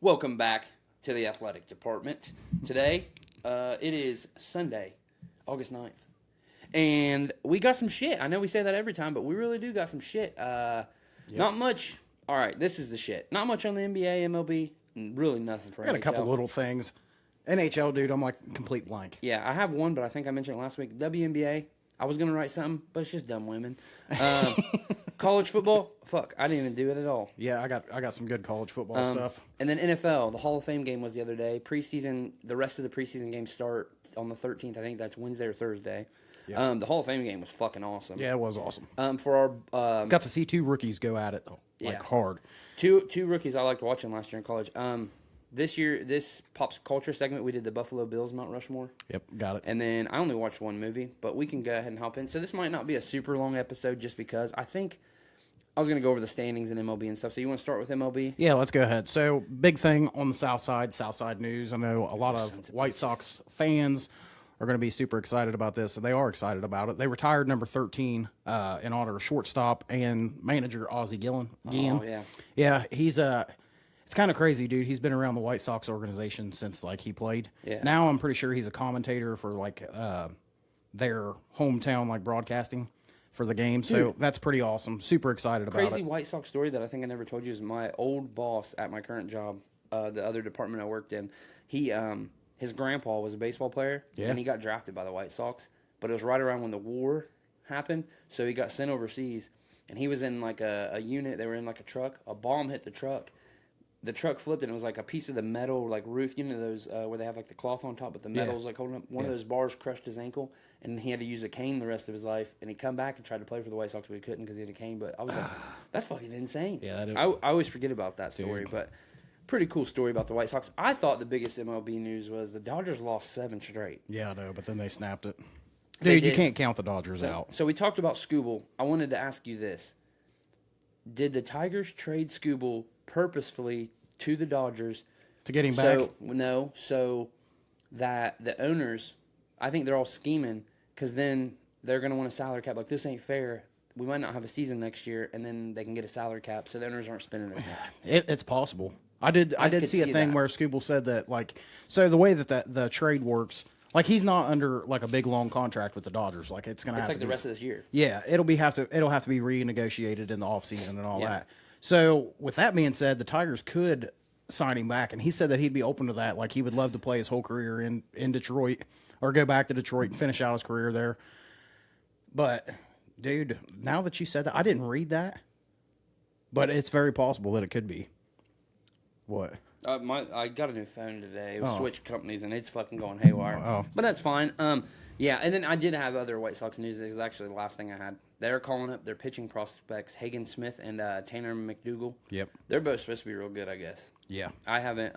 Welcome back to the athletic department. Today, it is Sunday, August 9th. And we got some shit. I know we say that every time, but we really do got some shit. Not much. All right, this is the shit. Not much on the NBA, MLB, and really nothing for I got NHL. a couple little things. NHL, dude, I'm like complete blank. Yeah, I have one, but I think I mentioned it last week. WNBA, I was going to write something, but it's just dumb women. College football, fuck, I didn't even do it at all. Yeah, I got some good college football stuff. And then NFL, the Hall of Fame game was the other day. Preseason, the rest of the preseason games start on the 13th. I think that's Wednesday or Thursday. Yeah. The Hall of Fame game was fucking awesome. Yeah, it was awesome. For our got to see two rookies go at it hard. Two rookies I liked watching last year in college. This year, this pop culture segment, we did the Buffalo Bills Mount Rushmore. Yep, got it. And then I only watched one movie, but we can go ahead and hop in. So this might not be a super long episode just because I think I was going to go over the standings in MLB and stuff. So you want to start with MLB? Yeah, let's go ahead. So big thing on the South Side news. I know a lot of White Sox fans are going to be super excited about this, and they are excited about it. They retired number 13 in honor of shortstop and manager Ozzie Guillen. Oh, yeah. Yeah, he's it's kind of crazy, dude. He's been around the White Sox organization since, he played. Yeah. Now I'm pretty sure he's a commentator for, their hometown, broadcasting for the game. So that's pretty awesome. Super excited about it. Crazy White Sox story that I think I never told you is my old boss at my current job, the other department I worked in. He, his grandpa was a baseball player, and he got drafted by the White Sox. But it was right around when the war happened, so he got sent overseas. And he was in, a unit. They were in, a truck. A bomb hit the truck. The truck flipped, and it was a piece of the metal, roof. You know those where they have the cloth on top, but the metal's holding up. One of those bars crushed his ankle, and he had to use a cane the rest of his life. And he come back and tried to play for the White Sox, but he couldn't because he had a cane. But I was like, that's fucking insane. Yeah, that is. I always forget about that story, but pretty cool story about the White Sox. I thought the biggest MLB news was the Dodgers lost 7 straight. Yeah, I know, but then they snapped it. They Dude, you did. can't count the Dodgers out. So we talked about Skubal. I wanted to ask you this. Did the Tigers trade Skubal purposefully to the Dodgers To get him back? No, so that the owners, I think they're all scheming because then they're going to want a salary cap. This ain't fair. We might not have a season next year, and then they can get a salary cap, so the owners aren't spending as much. It's possible. I did see a thing where Skubal said that, so the way that the trade works, he's not under a big long contract with the Dodgers. It's going to have to the rest of this year. Yeah, it'll have to be renegotiated in the offseason and all that. So with that being said, the Tigers could sign him back, and he said that he'd be open to that. He would love to play his whole career in Detroit or go back to Detroit and finish out his career there. But, dude, now that you said that, I didn't read that, but it's very possible that it could be. What? I got a new phone today. It was switched companies, and it's fucking going haywire. But that's fine. Yeah, and then I did have other White Sox news. This is actually the last thing I had. They're calling up their pitching prospects, Hagen Smith and Tanner McDougal. Yep. They're both supposed to be real good, I guess. Yeah. I haven't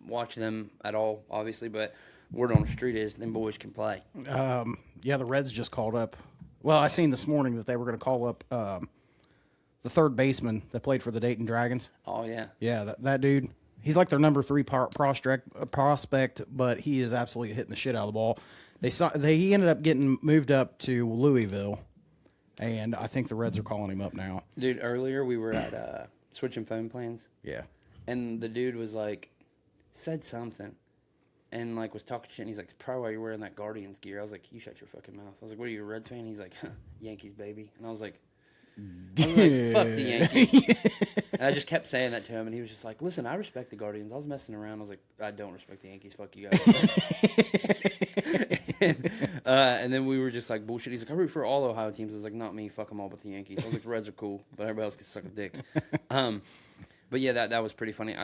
watched them at all, obviously, but word on the street is them boys can play. Yeah, the Reds just called up. Well, I seen this morning that they were going to call up the third baseman that played for the Dayton Dragons. Oh, yeah. Yeah, that dude. He's their number 3 prospect, but he is absolutely hitting the shit out of the ball. He ended up getting moved up to Louisville, and I think the Reds are calling him up now. Dude, earlier we were at switching phone plans. Yeah. And the dude was said something, and was talking shit, and he's probably why you're wearing that Guardians gear. I was like, you shut your fucking mouth. I was like, what are you, a Reds fan? He's like, Yankees, baby. And I was like, fuck the Yankees. And I just kept saying that to him, and he was just like, listen, I respect the Guardians. I was messing around. I was like, I don't respect the Yankees. Fuck you guys. and then we were just bullshit. He's like, I root for all Ohio teams. I was like, not me. Fuck them all but the Yankees. I was like, the Reds are cool, but everybody else can suck a dick. But yeah, that was pretty funny.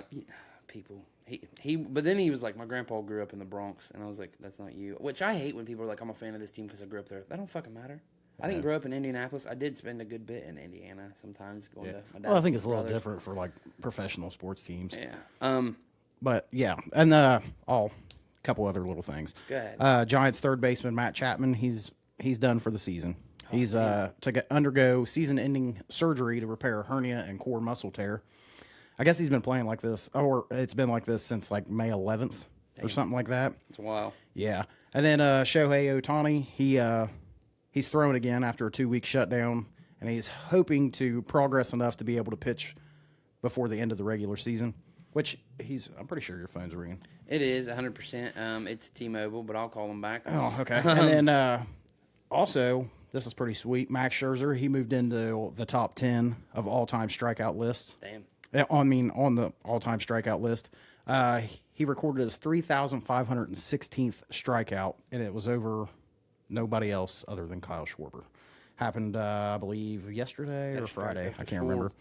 But then he was like, my grandpa grew up in the Bronx, and I was like, that's not you. Which I hate when people are like, I'm a fan of this team because I grew up there. That don't fucking matter. I didn't grow up in Indianapolis. I did spend a good bit in Indiana sometimes going to my dad's. Well, I think it's a little different for professional sports teams. Yeah. But yeah, and a couple other little things. Go ahead. Giants third baseman Matt Chapman, he's done for the season. He's to undergo season-ending surgery to repair a hernia and core muscle tear. I guess he's been playing like this, or it's been like this since May 11th or something like that. It's a while. Yeah, and then Shohei Ohtani, he's thrown again after a 2-week shutdown, and he's hoping to progress enough to be able to pitch before the end of the regular season. Which I'm pretty sure your phone's ringing. It is 100%. It's T-Mobile, but I'll call him back. Oh, okay. And then also, this is pretty sweet. Max Scherzer, he moved into the top 10 of all-time strikeout lists. Damn. On the all-time strikeout list. He recorded his 3,516th strikeout, and it was over nobody else other than Kyle Schwarber. Happened, I believe, yesterday or Friday. I can't remember.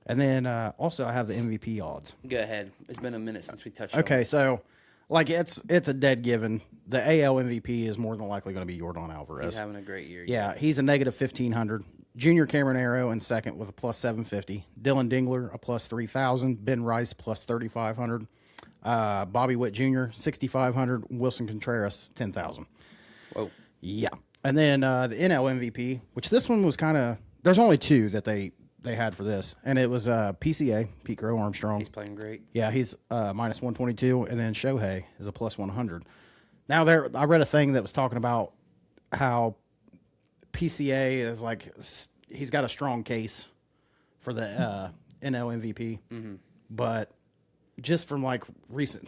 And then also I have the MVP odds. Go ahead. It's been a minute since we touched Okay, on it. so like it's a dead given. The AL MVP is more than likely going to be Yordan Alvarez. He's having a great year. Yeah, he's a negative 1,500. Junior Cameron Arrow in second with a plus 750. Dylan Dingler a plus 3,000. Ben Rice plus 3,500. Bobby Witt Jr. 6,500. Wilson Contreras 10,000. Whoa. Yeah, and then the NL MVP, which this one was kind of. There's only two that they had for this, and it was PCA Pete Crow Armstrong. He's playing great. Yeah, he's minus 122, and then Shohei is a plus 100. Now I read a thing that was talking about how PCA is like he's got a strong case for the NL MVP, but just from like recent,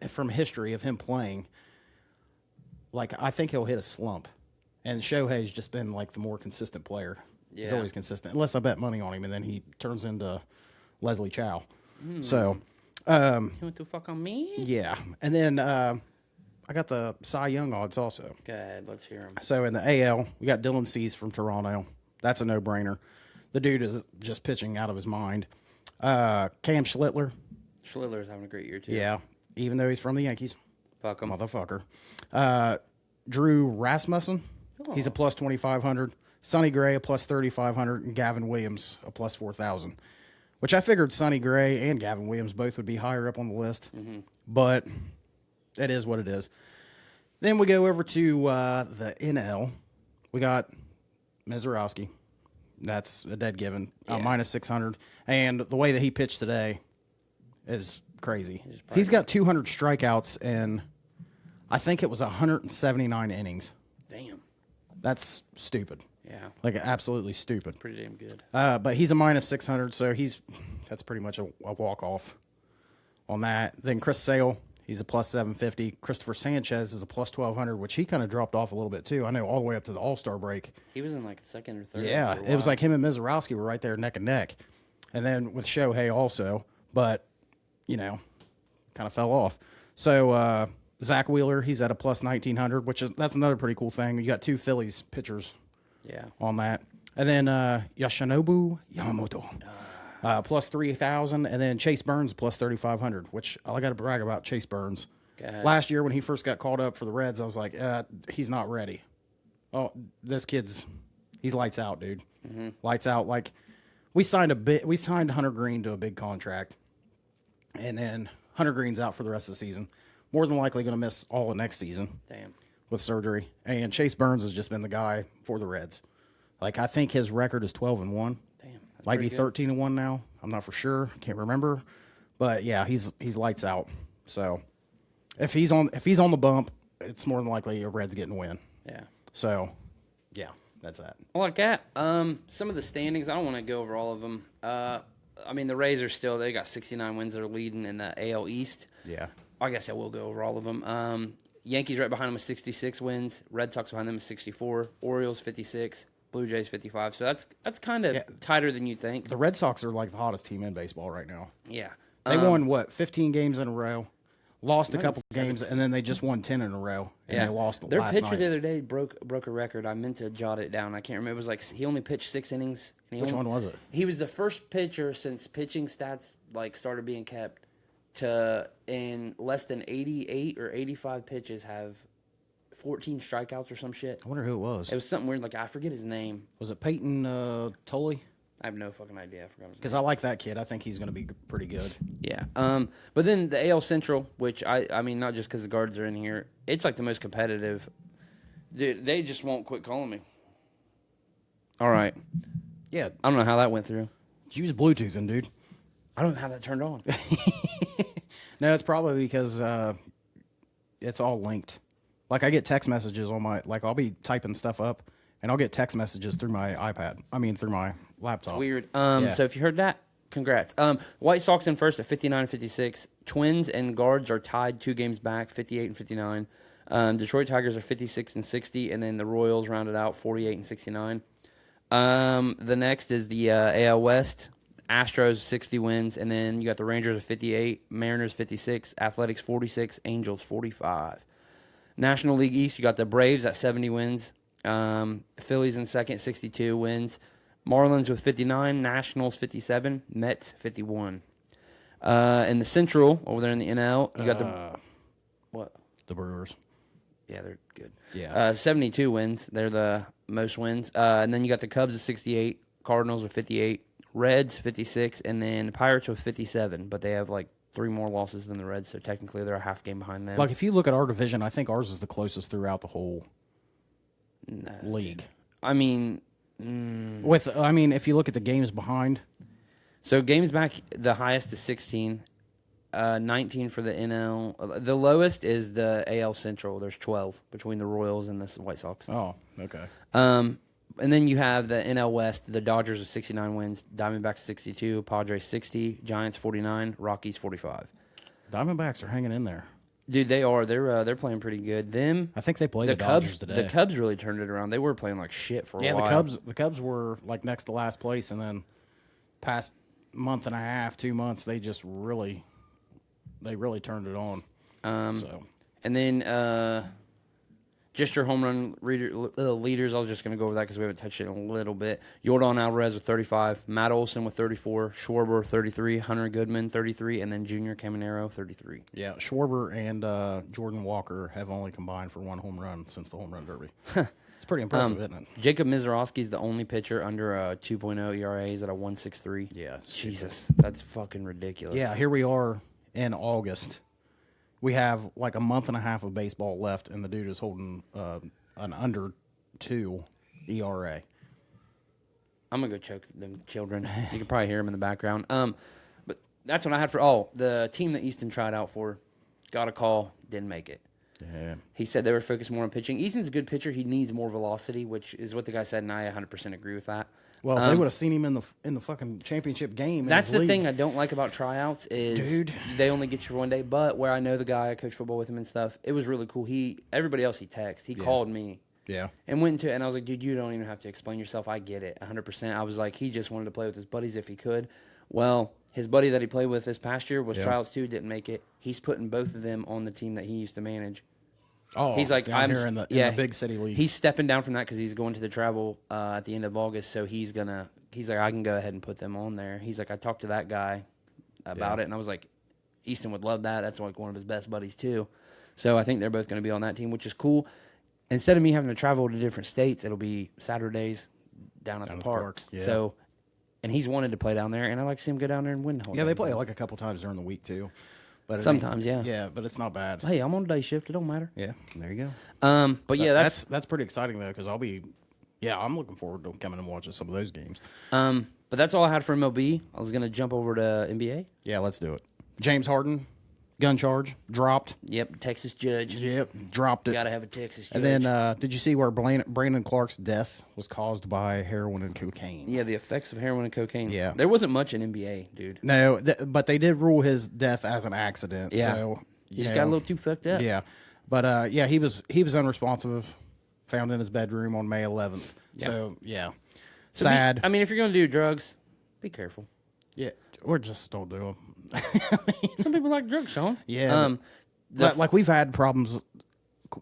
from history of him playing, like I think he'll hit a slump, and Shohei's just been like the more consistent player. Yeah. He's always consistent, unless I bet money on him, and then he turns into Leslie Chow. So, you want to fuck on me? Yeah, and then I got the Cy Young odds also. Go ahead, let's hear him. So in the AL, we got Dylan Cease from Toronto. That's a no-brainer. The dude is just pitching out of his mind. Cam Schlittler. Schlittler's having a great year too. Yeah, even though he's from the Yankees. Fuck him. Motherfucker. Drew Rasmussen. Oh. He's a plus 2,500. Sonny Gray a plus 3,500. And Gavin Williams a plus 4,000. Which I figured Sonny Gray and Gavin Williams both would be higher up on the list. But it is what it is. Then we go over to the NL. We got Mizorowski. That's a dead given. Minus 600. And the way that he pitched today is crazy. He's got 200 strikeouts and I think it was 179 innings. Damn. That's stupid. Yeah. Like absolutely stupid. Pretty damn good. But he's a minus 600, so that's pretty much a walk-off on that. Then Chris Sale, he's a plus 750. Christopher Sanchez is a plus 1,200, which he kind of dropped off a little bit too. I know all the way up to the All-Star break. He was in like second or third. Yeah, it was like him and Mizorowski were right there neck and neck. And then with Shohei also, but, kind of fell off. So Zach Wheeler, he's at a plus 1,900, that's another pretty cool thing. You got two Phillies pitchers on that. And then Yoshinobu Yamamoto, plus 3,000. And then Chase Burns, plus 3,500, which I got to brag about Chase Burns. Last year when he first got called up for the Reds, I was like, he's not ready. Oh, this he's lights out, dude. Lights out. Like, we signed Hunter Green to a big contract. And then Hunter Green's out for the rest of the season. More than likely going to miss all of next season. Damn. With surgery. And Chase Burns has just been the guy for the Reds. Like, I think his record is 12-1. Damn. Might be 13-1 now. I'm not for sure. Can't remember. But yeah, he's lights out. So if he's on the bump, it's more than likely a Reds getting a win. Yeah. So yeah, that's that. I like that. Some of the standings, I don't want to go over all of them. The Rays they got 69 wins. They're leading in the AL East. Yeah. I guess I will go over all of them. Yankees right behind them with 66 wins. Red Sox behind them with 64. Orioles 56. Blue Jays 55. So that's kind of tighter than you think. The Red Sox are like the hottest team in baseball right now. Yeah. They won 15 games in a row. Lost a couple games, and then they just won 10 in a row. And they lost Their last pitcher night. the other day broke a record. I meant to jot it down. I can't remember. It was like he only pitched 6 innings. Which one was it? He was the first pitcher since pitching stats started being kept to in less than 88 or 85 pitches have 14 strikeouts or some shit. I wonder who it was. It was something weird. Like I forget his name. Was it Peyton Tully? I have no fucking idea. I forgot his name. Because I like that kid. I think he's going to be pretty good. Yeah. But then the AL Central, which I mean, not just because the guards are in here, it's like the most competitive. Dude, they just won't quit calling me. All right. Yeah. I don't know how that went through. Use Bluetoothing, dude. I don't have that turned on. No, it's probably because it's all linked. Like, I get text messages on I'll be typing stuff up, and I'll get text messages through my iPad. Through my laptop. Weird. Yeah. So if you heard that, Congrats. White Sox in first at 59-56. Twins and Guards are tied 2 games back, 58-59. Detroit Tigers are 56-60, and then the Royals rounded out 48-69. The next is the AL West. Astros 60 wins, and then you got the Rangers at 58, Mariners 56, Athletics 46, Angels 45. National League East, you got the Braves at 70 wins, Phillies in second 62 wins, Marlins with 59, Nationals 57, Mets 51. In the Central, over there in the NL, you got what? The Brewers. Yeah, they're good. Yeah. 72 wins. They're the most wins. And then you got the Cubs at 68, Cardinals with 58, Reds 56, and then Pirates with 57. But they have like 3 more losses than the Reds, so technically they're a half game behind them. Like if you look at our division, I think ours is the closest throughout the whole league. I mean, if you look at the games behind. So games back, the highest is 16. 19 for the NL. The lowest is the AL Central. There's 12 between the Royals and the White Sox. Oh, okay. And then you have the NL West. The Dodgers are 69 wins, Diamondbacks 62, Padres 60, Giants 49, Rockies 45. Diamondbacks are hanging in there. Dude, they are. They're playing pretty good. I think they played the Dodgers today. The Cubs really turned it around. They were playing like shit for a while. The Cubs were like next to last place, and then past month and a half, 2 months, they really turned it on. And then just your home run leaders, I was just going to go over that because we haven't touched it in a little bit. Yordan Alvarez with 35, Matt Olson with 34, Schwarber 33, Hunter Goodman 33, and then Junior Caminero 33. Yeah, Schwarber and Jordan Walker have only combined for 1 home run since the home run derby. It's pretty impressive, isn't it? Jacob Mizorowski is the only pitcher under a 2.0 ERA. He's at a 1.63. Yeah. Jesus, that's fucking ridiculous. Yeah, here we are in August. We have like a month and a half of baseball left, and the dude is holding an under 2 ERA. I'm going to go choke them children. You can probably hear them in the background. But that's what I had for the team that Easton tried out for. Got a call, didn't make it. Yeah. He said they were focused more on pitching. Easton's a good pitcher. He needs more velocity, which is what the guy said, and I 100% agree with that. Well, if they would have seen him in the fucking championship game. That's the thing I don't like about tryouts is they only get you for 1 day. But where I know the guy, I coach football with him and stuff, it was really cool. Everybody else he texted. He called me. Yeah. And went to, and I was like, dude, you don't even have to explain yourself. I get it 100%. I was like, he just wanted to play with his buddies if he could. Well, his buddy that he played with this past year was tryouts too, didn't make it. He's putting both of them on the team that he used to manage. Oh, he's like, I'm here in the big city league. He's stepping down from that because he's going to the travel at the end of August. So he's like, I can go ahead and put them on there. He's like, I talked to that guy about it, and I was like, Easton would love that. That's like one of his best buddies too. So I think they're both going to be on that team, which is cool. Instead of me having to travel to different states, it'll be Saturdays down at the park. Yeah. So, and he's wanted to play down there, and I like to see him go down there and win. Yeah, they play like a couple times during the week too. But sometimes, yeah. Yeah, but it's not bad. Hey, I'm on day shift. It don't matter. Yeah, there you go. But yeah, that's pretty exciting though, because I'm looking forward to coming and watching some of those games. But that's all I had for MLB. I was gonna jump over to NBA. Yeah, let's do it. James Harden, gun charge dropped. Yep, Texas judge. Yep, dropped it. Got to have a Texas judge. And then, did you see where Brandon Clark's death was caused by heroin and cocaine? Yeah, the effects of heroin and cocaine. Yeah, there wasn't much in NBA, dude. No, but they did rule his death as an accident. Yeah, so he just got a little too fucked up. Yeah, but he was unresponsive. Found in his bedroom on May 11th. Yeah. So yeah, sad. I mean, if you're gonna do drugs, be careful. Yeah, or just don't do them. Some people like drugs, Sean. Yeah. Like we've had problems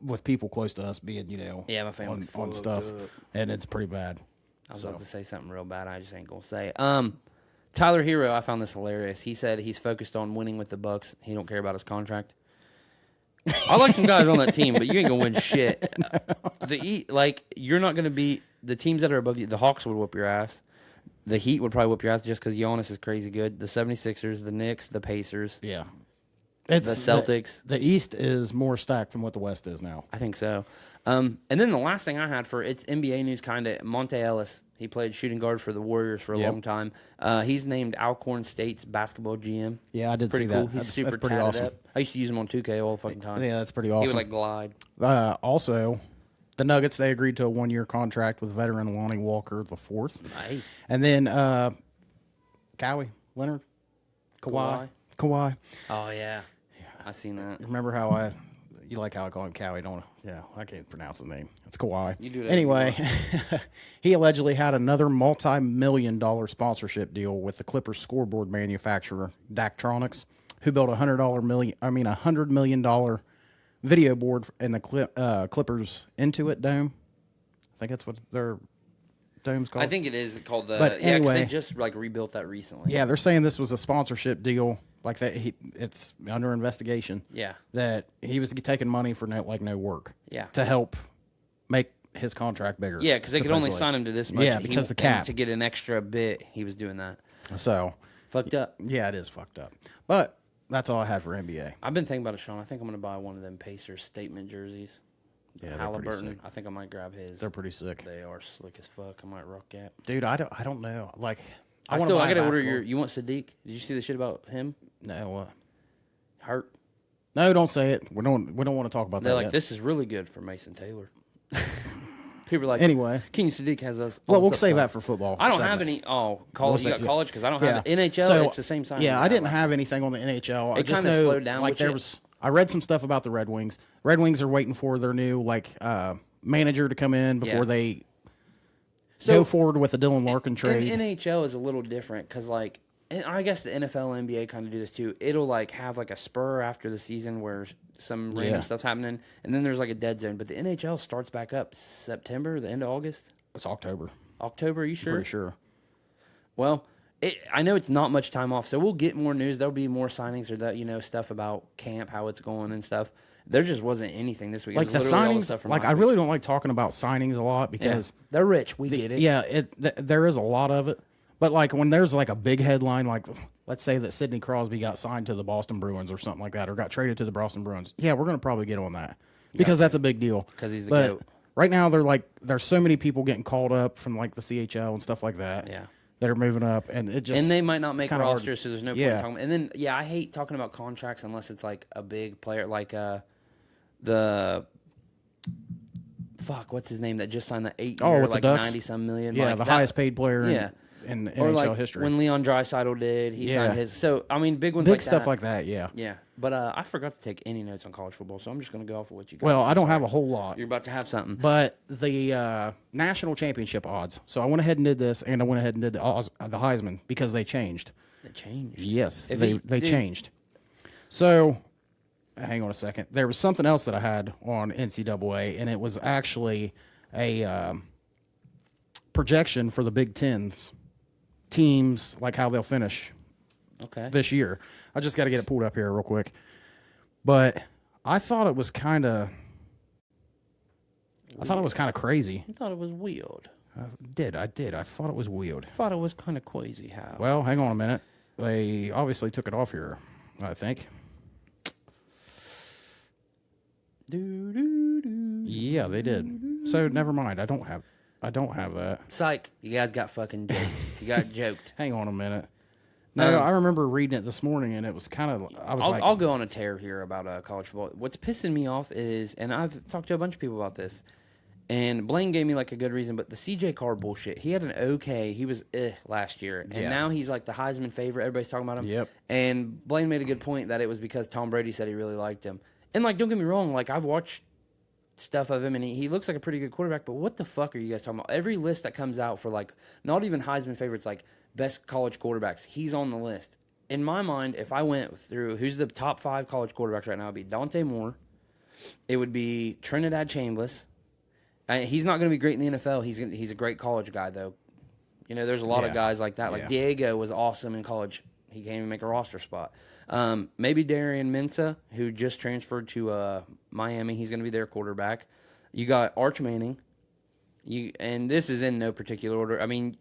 with people close to us being, my family on stuff, and it's pretty bad. I was about to say something real bad. I just ain't gonna say it. Tyler Hero, I found this hilarious. He said he's focused on winning with the Bucks. He don't care about his contract. I like some guys on that team, but you ain't gonna win shit. You're not gonna beat the teams that are above you. The Hawks would whoop your ass. The Heat would probably whoop your ass just because Giannis is crazy good. The 76ers, the Knicks, the Pacers. Yeah. The Celtics. The East is more stacked than what the West is now. I think so. And then the last thing I had for it's NBA news kind of, Monte Ellis. He played shooting guard for the Warriors for a long time. He's named Alcorn State's basketball GM. Yeah, I did pretty see cool. that. He's super pretty awesome. up. I used to use him on 2K all the fucking time. Yeah, that's pretty awesome. He would glide. Also, the Nuggets, they agreed to a 1-year contract with veteran Lonnie Walker IV. Nice. And then Cowie, Leonard? Kawhi. Oh, yeah. I seen that. Remember how you like how I call him Cowie, don't you? Yeah, I can't pronounce his name. It's Kawhi. You do that anyway, he allegedly had another multi-million-dollar sponsorship deal with the Clippers scoreboard manufacturer, Daktronics, who built $100 million video board in the Clippers Intuit Dome. I think that's what their dome's called. I think it is called the. But yeah, 'cause anyway, they just like rebuilt that recently. Yeah, they're saying this was a sponsorship deal, like that. It's under investigation. Yeah. That he was taking money for no work. Yeah. To help make his contract bigger. Yeah, because they could only sign him to this much. Yeah, because the cap. To get an extra bit, he was doing that. So fucked up. Yeah, it is fucked up. But that's all I had for NBA. I've been thinking about it, Sean. I think I'm going to buy one of them Pacers statement jerseys. Yeah, Halliburton. I think I might grab his. They're pretty sick. They are slick as fuck. I might rock that. Dude, I don't know. Like, I gotta order your. You want Sadiq? Did you see the shit about him? No, what? Hurt. No, don't say it. We don't want to talk about that. They're like, yet. this is really good for Mason Taylor. People are like, anyway, King Sadiq has us. Well, we'll save that for football. I don't have any. Oh, college. You got college because I don't have NHL. So, it's the same sign. Yeah, I didn't have anything on the NHL. I just know, slowed down. Like I read some stuff about the Red Wings. Red Wings are waiting for their new manager to come in before they go forward with the Dylan Larkin trade. And NHL is a little different because and I guess the NFL and NBA kind of do this too. It'll have a spur after the season where some random stuff's happening, and then there's a dead zone. But the NHL starts back up September, the end of August. It's October. October, are you sure? Pretty sure. Well, I know it's not much time off, so we'll get more news. There'll be more signings or that stuff about camp, how it's going and stuff. There just wasn't anything this week. Like the signings, I really don't like talking about signings a lot because they're rich. We get it. Yeah, there is a lot of it. But when there's a big headline, let's say that Sidney Crosby got signed to the Boston Bruins or something like that, or got traded to the Boston Bruins. Yeah, we're going to probably get on that because that's a big deal. Because he's the GOAT. Right now, there's so many people getting called up from the CHL and stuff like that. Yeah. That are moving up, and they might not make rosters, so there's no point talking. And then I hate talking about contracts unless it's a big player what's his name that just signed the 8-year 90-some million. Yeah, the highest paid player. In NHL history. When Leon Draisaitl did, he signed his. So big ones, big stuff like that. Yeah. Yeah, but I forgot to take any notes on college football, so I'm just going to go off of what you got. Well, I don't have a whole lot. You're about to have something, but the national championship odds. So I went ahead and did this, and I went ahead and did the Heisman because they changed. They changed. Yes, they changed. So, hang on a second. There was something else that I had on NCAA, and it was actually a projection for the Big Ten's teams, how they'll finish this year. I just got to get it pulled up here real quick. But I thought it was kind of crazy. I thought it was weird. I did. I thought it was weird. I thought it was kind of crazy how. Well, hang on a minute. They obviously took it off here, I think. Yeah, they did. So never mind. I don't have that. Psych. You guys got fucking joked. You got joked. Hang on a minute. No, I remember reading it this morning, and it was kind of. I'll go on a tear here about college football. What's pissing me off is, and I've talked to a bunch of people about this, and Blaine gave me a good reason, but the CJ Carr bullshit. He had he was last year, and now he's the Heisman favorite. Everybody's talking about him. Yep. And Blaine made a good point that it was because Tom Brady said he really liked him. And don't get me wrong, I've watched stuff of him, and he looks like a pretty good quarterback, but what the fuck are you guys talking about? Every list that comes out for, not even Heisman favorites, best college quarterbacks, he's on the list. In my mind, if I went through who's the top 5 college quarterbacks right now, it would be Dante Moore. It would be Trinidad Chambliss. He's not going to be great in the NFL. He's a great college guy, though. There's a lot of guys like that. Diego was awesome in college. He can't even make a roster spot. Maybe Darian Mensah, who just transferred to Miami. He's going to be their quarterback. You got Arch Manning. And this is in no particular order. I mean,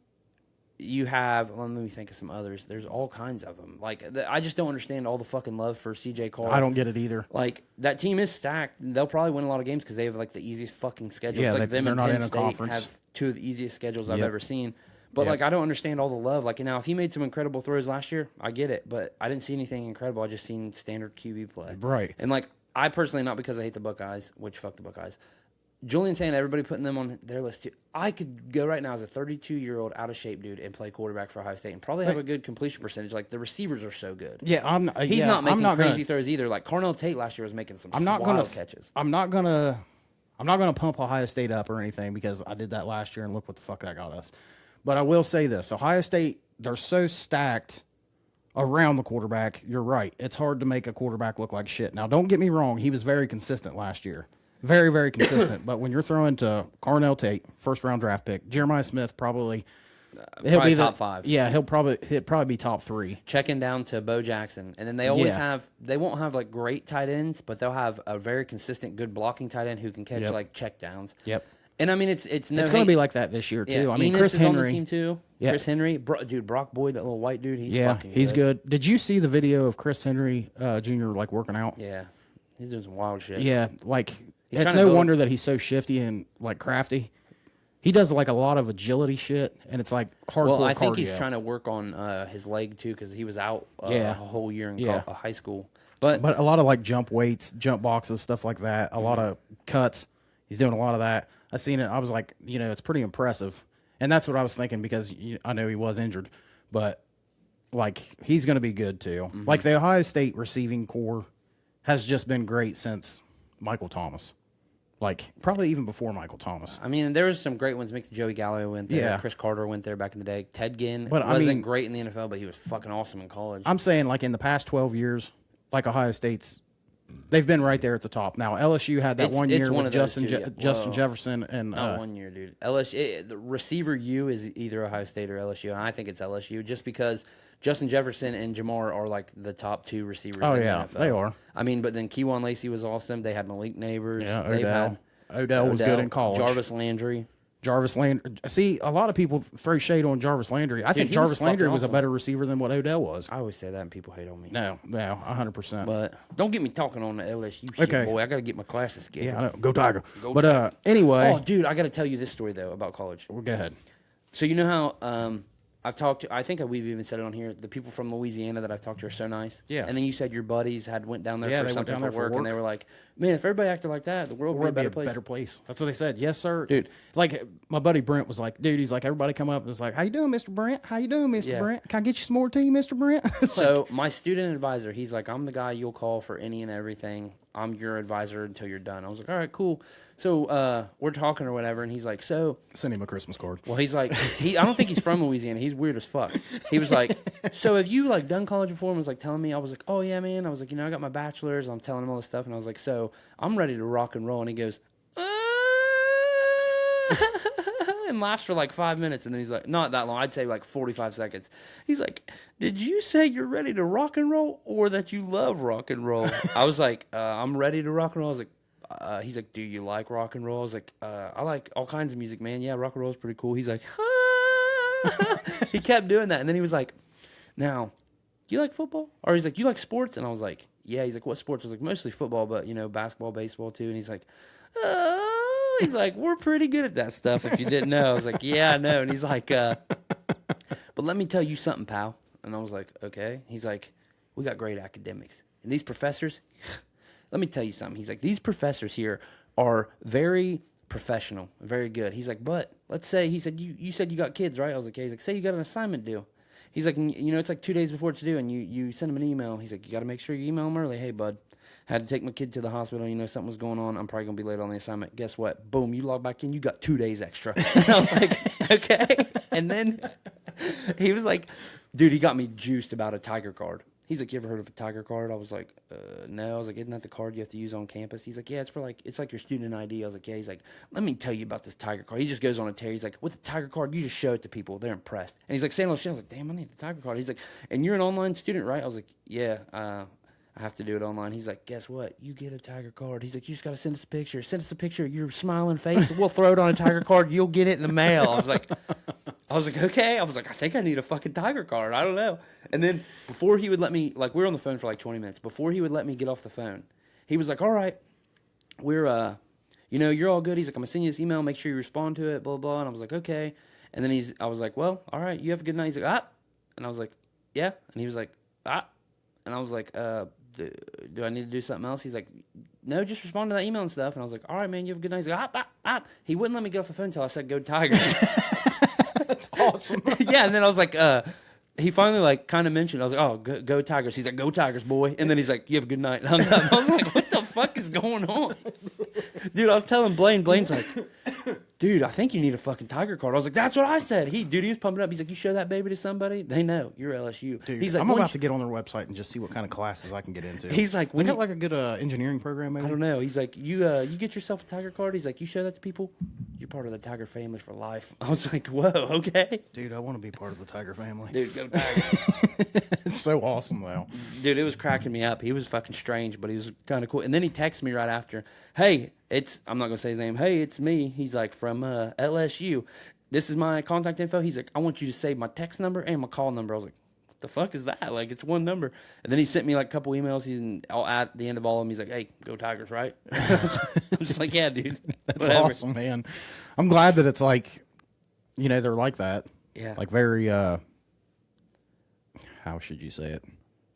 you have, let me think of some others. There's all kinds of them. I just don't understand all the fucking love for CJ Carr. I don't get it either. That team is stacked. They'll probably win a lot of games because they have the easiest fucking schedule. Yeah, it's them they're and not Penn in a State conference. have 2 of the easiest schedules I've ever seen. But I don't understand all the love. Now, if he made some incredible throws last year, I get it. But I didn't see anything incredible. I just seen standard QB play. Right. And I personally, not because I hate the Buckeyes, which fuck the Buckeyes, Julian saying everybody putting them on their list too. I could go right now as a 32-year-old out of shape dude and play quarterback for Ohio State and probably have a good completion percentage. Like the receivers are so good. Yeah, he's not making crazy throws either. Like Carnell Tate last year was making some wild catches. I'm not gonna pump Ohio State up or anything because I did that last year and look what the fuck that got us. But I will say this: Ohio State, they're so stacked around the quarterback. You're right. It's hard to make a quarterback look like shit. Now, don't get me wrong. He was very consistent last year. Very, very consistent. But when you're throwing to Carnell Tate, first-round draft pick, Jeremiah Smith probably he'll be top 5. Yeah, he'll probably be top 3. Checking down to Bo Jackson, and then they always have. They won't have like great tight ends, but they'll have a very consistent, good blocking tight end who can catch like check downs. Yep. And I mean, it's going to be like that this year too. Yeah, I mean, Enos Chris is Henry on the team too. Yeah. Chris Henry, dude, Brock Boyd, that little white dude, he's good. Did you see the video of Chris Henry Jr. like working out? Yeah, he's doing some wild shit. Yeah, like it's no wonder that he's so shifty and like crafty. He does like a lot of agility shit, and it's like hardcore. Well, I think cardio. he's trying to work on his leg too because he was out a whole year in high school. But a lot of like jump weights, jump boxes, stuff like that. A lot of cuts. He's doing a lot of that. I seen it. I was like, it's pretty impressive, and that's what I was thinking because I know he was injured, but like he's going to be good too. Mm-hmm. Like the Ohio State receiving core has just been great since Michael Thomas. Like probably even before Michael Thomas. I mean, there was some great ones. Joey Galloway went there. Yeah. Chris Carter went there back in the day. Ted Ginn wasn't great in the NFL, but he was fucking awesome in college. I'm saying like in the past 12 years, like Ohio State's. They've been right there at the top. Now LSU had that one year with Justin Jefferson and not 1 year, dude. LSU, the receiver U is either Ohio State or LSU, and I think it's LSU just because Justin Jefferson and Jamar are like the top 2 receivers. Oh in the yeah, NFL. they are. I mean, but then Keywan Lacey was awesome. They had Malik Neighbors. Yeah, Odell was good in college. Jarvis Landry. See, a lot of people throw shade on Jarvis Landry. I think Jarvis Landry was a better receiver than what Odell was. I always say that, and people hate on me. No, 100%. But don't get me talking on the LSU shit, boy. I got to get my classes scheduled. Yeah, I know. Go Tiger. But anyway. Oh, dude, I got to tell you this story, though, about college. Well, go ahead. So you know how I've talked to, I think we've even said it on here, the people from Louisiana that I've talked to are so nice. Yeah. And then you said your buddies went down there for something for work, and they were like, man, if everybody acted like that, the world would be a better place. That's what they said. Yes, sir. Dude. Like, my buddy Brent was like, dude, he's like, everybody come up and was like, how you doing, Mr. Brent? How you doing, Mr. Brent? Can I get you some more tea, Mr. Brent? So my student advisor, he's like, I'm the guy you'll call for any and everything. I'm your advisor until you're done. I was like, all right, cool. So we're talking or whatever, and he's like, so send him a Christmas card. Well, he's like, I don't think he's from Louisiana. He's weird as fuck. He was like, so have you like done college before? And was like telling me, I was like, oh yeah, man. I was like, I got my bachelor's. I'm telling him all this stuff, and I was like, so I'm ready to rock and roll. And he goes, and laughs for like 5 minutes, and then he's like, not that long. I'd say like 45 seconds. He's like, did you say you're ready to rock and roll, or that you love rock and roll? I was like, I'm ready to rock and roll. I was like. He's like, do you like rock and roll? I was like, I like all kinds of music, man. Yeah, rock and roll is pretty cool. He's like, he kept doing that. And then he was like, now, do you like football? Or he's like, you like sports? And I was like, yeah. He's like, what sports? I was like, mostly football, but, basketball, baseball too. And he's like, we're pretty good at that stuff if you didn't know. I was like, yeah, I know. And he's like, but let me tell you something, pal. And I was like, okay. He's like, we got great academics. And these professors... Let me tell you something. He's like, these professors here are very professional, very good. He's like, but let's say, he said, you said you got kids, right? I was like, yeah. He's like, say you got an assignment due. He's like, it's like 2 days before it's due, and you send him an email. He's like, you got to make sure you email him early. Hey, bud, had to take my kid to the hospital. Something was going on. I'm probably going to be late on the assignment. Guess what? Boom, you log back in. You got 2 days extra. And I was like, okay. And then he was like, dude, he got me juiced about a Tiger card. He's like, you ever heard of a Tiger card? I was like, no. I was like, isn't that the card you have to use on campus? He's like, yeah, it's like your student ID. I was like, yeah. He's like, let me tell you about this Tiger card. He just goes on a tear. He's like, with the Tiger card, you just show it to people. They're impressed. And he's like, saying all this shit. I was like, damn, I need the Tiger card. He's like, and you're an online student, right? I was like, yeah, I have to do it online. He's like, guess what? You get a Tiger card. He's like, you just got to send us a picture. Send us a picture of your smiling face. We'll throw it on a Tiger card. You'll get it in the mail. I was like, okay. I was like, I think I need a fucking Tiger card. I don't know. And then before he would let me, like, we were on the phone for like 20 minutes. Before he would let me get off the phone, he was like, all right, we're, you're all good. He's like, I'm going to send you this email. Make sure you respond to it, blah, blah. And I was like, okay. And then I was like, well, all right, you have a good night. He's like, ah. And I was like, yeah. And he was like, ah. And I was like, do I need to do something else? He's like, no, just respond to that email and stuff. And I was like, all right, man, you have a good night. He's like, He wouldn't let me get off the phone until I said, go Tigers. That's awesome. Yeah, and then I was like, he finally like kind of mentioned. I was like, "Oh, go Tigers." He's like, "Go Tigers, boy." And then he's like, "You have a good night." And hung up. I was like, "What the fuck is going on?" Dude, I was telling Blaine. Blaine's like, "Dude, I think you need a fucking Tiger card." I was like, "That's what I said." He was pumping up. He's like, "You show that baby to somebody, they know you're LSU." Dude, he's like, I'm about to get on their website and just see what kind of classes I can get into. He's like, "They got like a good engineering program, maybe." I don't know. He's like, you get yourself a Tiger card. He's like, you show that to people, you're part of the Tiger family for life. I was like, whoa, okay. Dude, I want to be part of the Tiger family. Dude, go Tigers. It's so awesome, though. Dude, it was cracking me up. He was fucking strange, but he was kind of cool. And then he texted me right after, "Hey, I'm not going to say his name. Hey, it's me." He's like, "From LSU. This is my contact info." He's like, "I want you to save my text number and my call number." I was like, what the fuck is that? Like, it's one number. And then he sent me like a couple emails. At the end of all of them, he's like, "Hey, go Tigers, right?" I'm just like, yeah, dude. That's Whatever. awesome, man. I'm glad that it's like, they're like that. Yeah. Like very, how should you say it?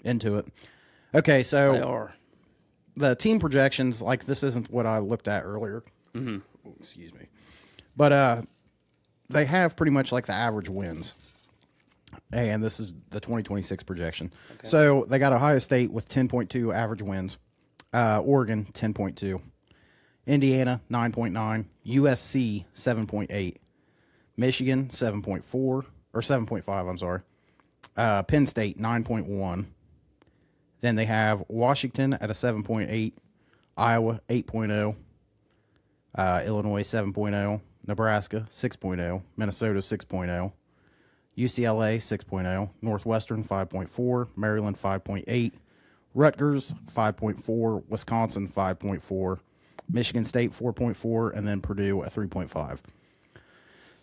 Into it. Okay, so They are. the team projections, like this isn't what I looked at earlier. Mm-hmm. Oh, excuse me. But they have pretty much like the average wins. And this is the 2026 projection. Okay. So they got Ohio State with 10.2 average wins. Oregon, 10.2. Indiana, 9.9. USC, 7.8. Michigan, 7.4. Or 7.5, I'm sorry. Penn State, 9.1. Then they have Washington at a 7.8. Iowa, 8.0. Illinois, 7.0. Nebraska, 6.0. Minnesota, 6.0. UCLA, 6.0. Northwestern, 5.4. Maryland, 5.8. Rutgers, 5.4. Wisconsin, 5.4. Michigan State, 4.4. And then Purdue at 3.5.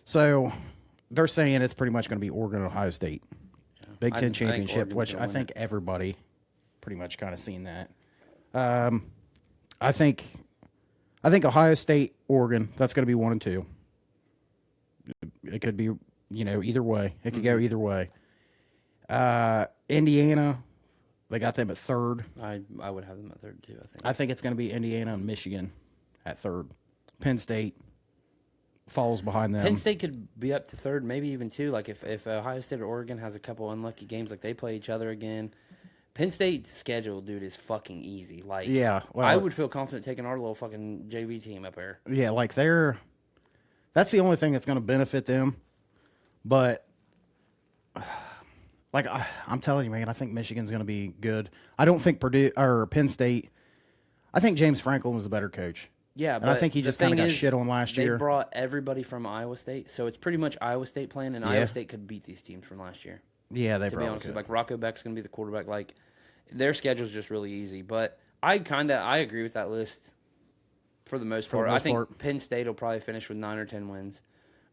So they're saying it's pretty much going to be Oregon and Ohio State. Big Ten championship, which I think everybody pretty much kind of seen that. I think Ohio State, Oregon, that's going to be 1 and 2. It could be, either way. It could go either way. Indiana, they got them at 3rd. I would have them at 3rd too, I think. I think it's going to be Indiana and Michigan at 3rd. Penn State falls behind them. Penn State could be up to 3rd, maybe even 2. Like if Ohio State or Oregon has a couple unlucky games, like they play each other again. Penn State's schedule, dude, is fucking easy. Like, yeah, well, I would feel confident taking our little fucking JV team up there. Yeah, like that's the only thing that's going to benefit them. But like I'm telling you, man, I think Michigan's going to be good. I don't think Purdue or Penn State. I think James Franklin was a better coach. Yeah, but I think he just kind of got shit on last year. They brought everybody from Iowa State, so it's pretty much Iowa State playing, and Iowa State could beat these teams from last year. Yeah, they to probably be honest could. With you. Like Rocco Beck's going to be the quarterback. Like their schedule's just really easy. But I agree with that list for the most part. I think Penn State will probably finish with 9 or 10 wins.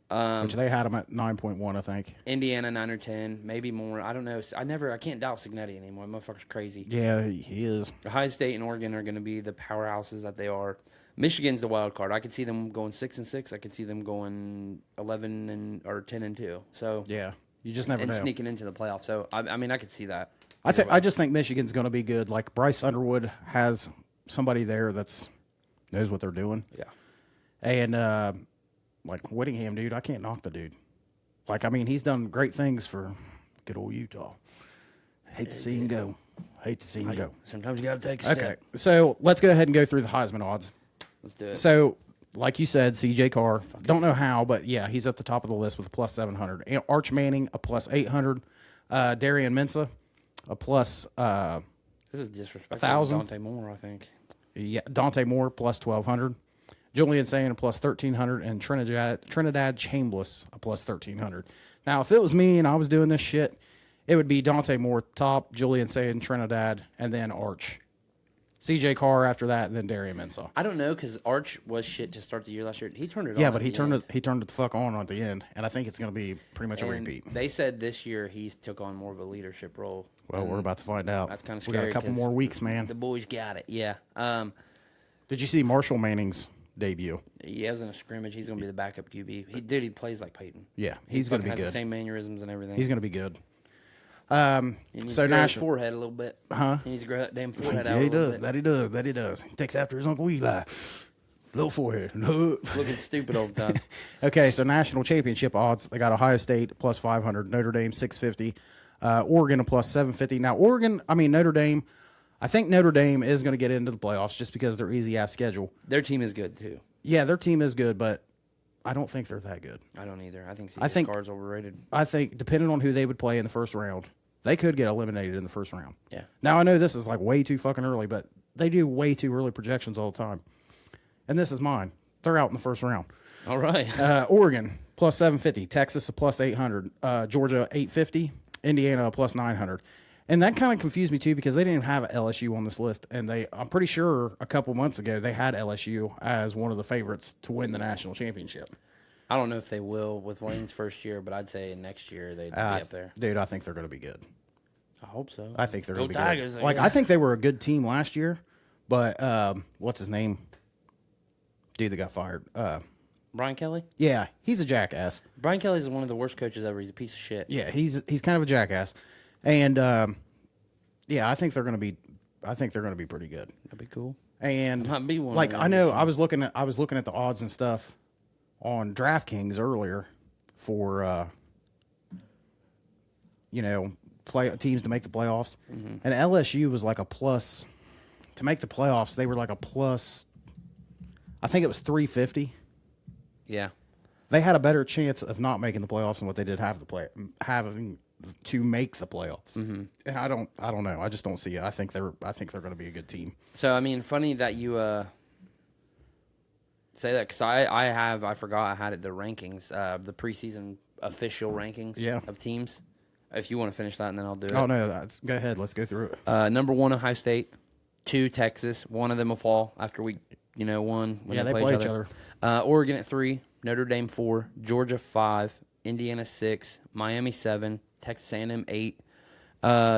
Which they had them at 9.1, I think. Indiana 9 or 10, maybe more. I don't know. I can't doubt Signetti anymore. That motherfucker's crazy. Yeah, he is. Ohio State and Oregon are going to be the powerhouses that they are. Michigan's the wild card. I could see them going 6-6. I could see them going 11 or 10-2. So yeah, you just never know. And sneaking into the playoffs. So I mean, I could see that. I just think Michigan's going to be good. Like Bryce Underwood has somebody there that's knows what they're doing. Yeah, and like Whittingham, dude, I can't knock the dude. Like, I mean, he's done great things for good old Utah. Hate to see him go. Sometimes you got to take a step. Okay, so let's go ahead and go through the Heisman odds. Let's do it. So, like you said, C.J. Carr. Don't know how, but yeah, he's at the top of the list with a plus 700. Arch Manning, a plus 800. Darian Mensah, a plus this is disrespectful. 1,000. Dante Moore, I think. Yeah, Dante Moore, plus 1,200. Julian Sayin, a plus 1,300. And Trinidad Chambliss, a plus 1,300. Now, if it was me and I was doing this shit, it would be Dante Moore top, Julian Sayin, Trinidad, and then Arch. C.J. Carr after that, and then Darian Mensah. I don't know, because Arch was shit to start the year last year. He turned it on. Yeah, but he turned it the fuck on at the end, and I think it's going to be pretty much a repeat. They said this year he's took on more of a leadership role. Well, we're about to find out. That's kind of scary. We got a couple more weeks, man. The boys got it, yeah. Did you see Marshall Manning's debut? Yeah, it was in a scrimmage. He's going to be the backup QB. He plays like Peyton. Yeah, he's going to be has good. The same mannerisms and everything. He's going to be good. He needs So to grow his national, forehead a little bit. huh? He needs to grow that damn forehead out Yeah, a he little does. bit. That he does. He takes after his Uncle Eli. Little forehead. Looking stupid all the time. Okay, so national championship odds. They got Ohio State plus 500, Notre Dame 650, Oregon a plus 750. Now, Notre Dame, I think Notre Dame is going to get into the playoffs just because of their easy-ass schedule. Their team is good, too. Yeah, their team is good, but I don't think they're that good. I don't either. I think Card's overrated. I think, depending on who they would play in the first round, they could get eliminated in the first round. Yeah. Now, I know this is like way too fucking early, but they do way too early projections all the time. And this is mine. They're out in the first round. All right. Oregon plus 750, Texas a plus 800, Georgia 850, Indiana a plus 900. And that kind of confused me too because they didn't have LSU on this list, and I'm pretty sure a couple months ago they had LSU as one of the favorites to win the national championship. I don't know if they will with Lane's first year, but I'd say next year they'd be up there. Dude, I think they're going to be good. I hope so. I think they're going to be Tigers, good. Like, I think they were a good team last year, but what's his name? Dude that got fired. Brian Kelly? Yeah, he's a jackass. Brian Kelly's one of the worst coaches ever. He's a piece of shit. Yeah, he's kind of a jackass, and yeah, I think they're going to be pretty good. That'd be cool. And Might be one. like I know, I was looking at the odds and stuff on DraftKings earlier for play teams to make the playoffs, and LSU was like a plus to make the playoffs. They were like a plus. I think it was 350. Yeah. They had a better chance of not making the playoffs than what they did having to make the playoffs. And I don't know. I just don't see it. I think they're going to be a good team. So I mean, funny that you say that because I forgot I had the rankings, the preseason official rankings of teams. If you want to finish that, and then I'll do it. Oh no, go ahead. Let's go through it. Number 1, Ohio State. 2, Texas. One of them will fall after week 1. When they play each other. Oregon at 3, Notre Dame 4, Georgia 5, Indiana 6, Miami 7, Texas A&M 8,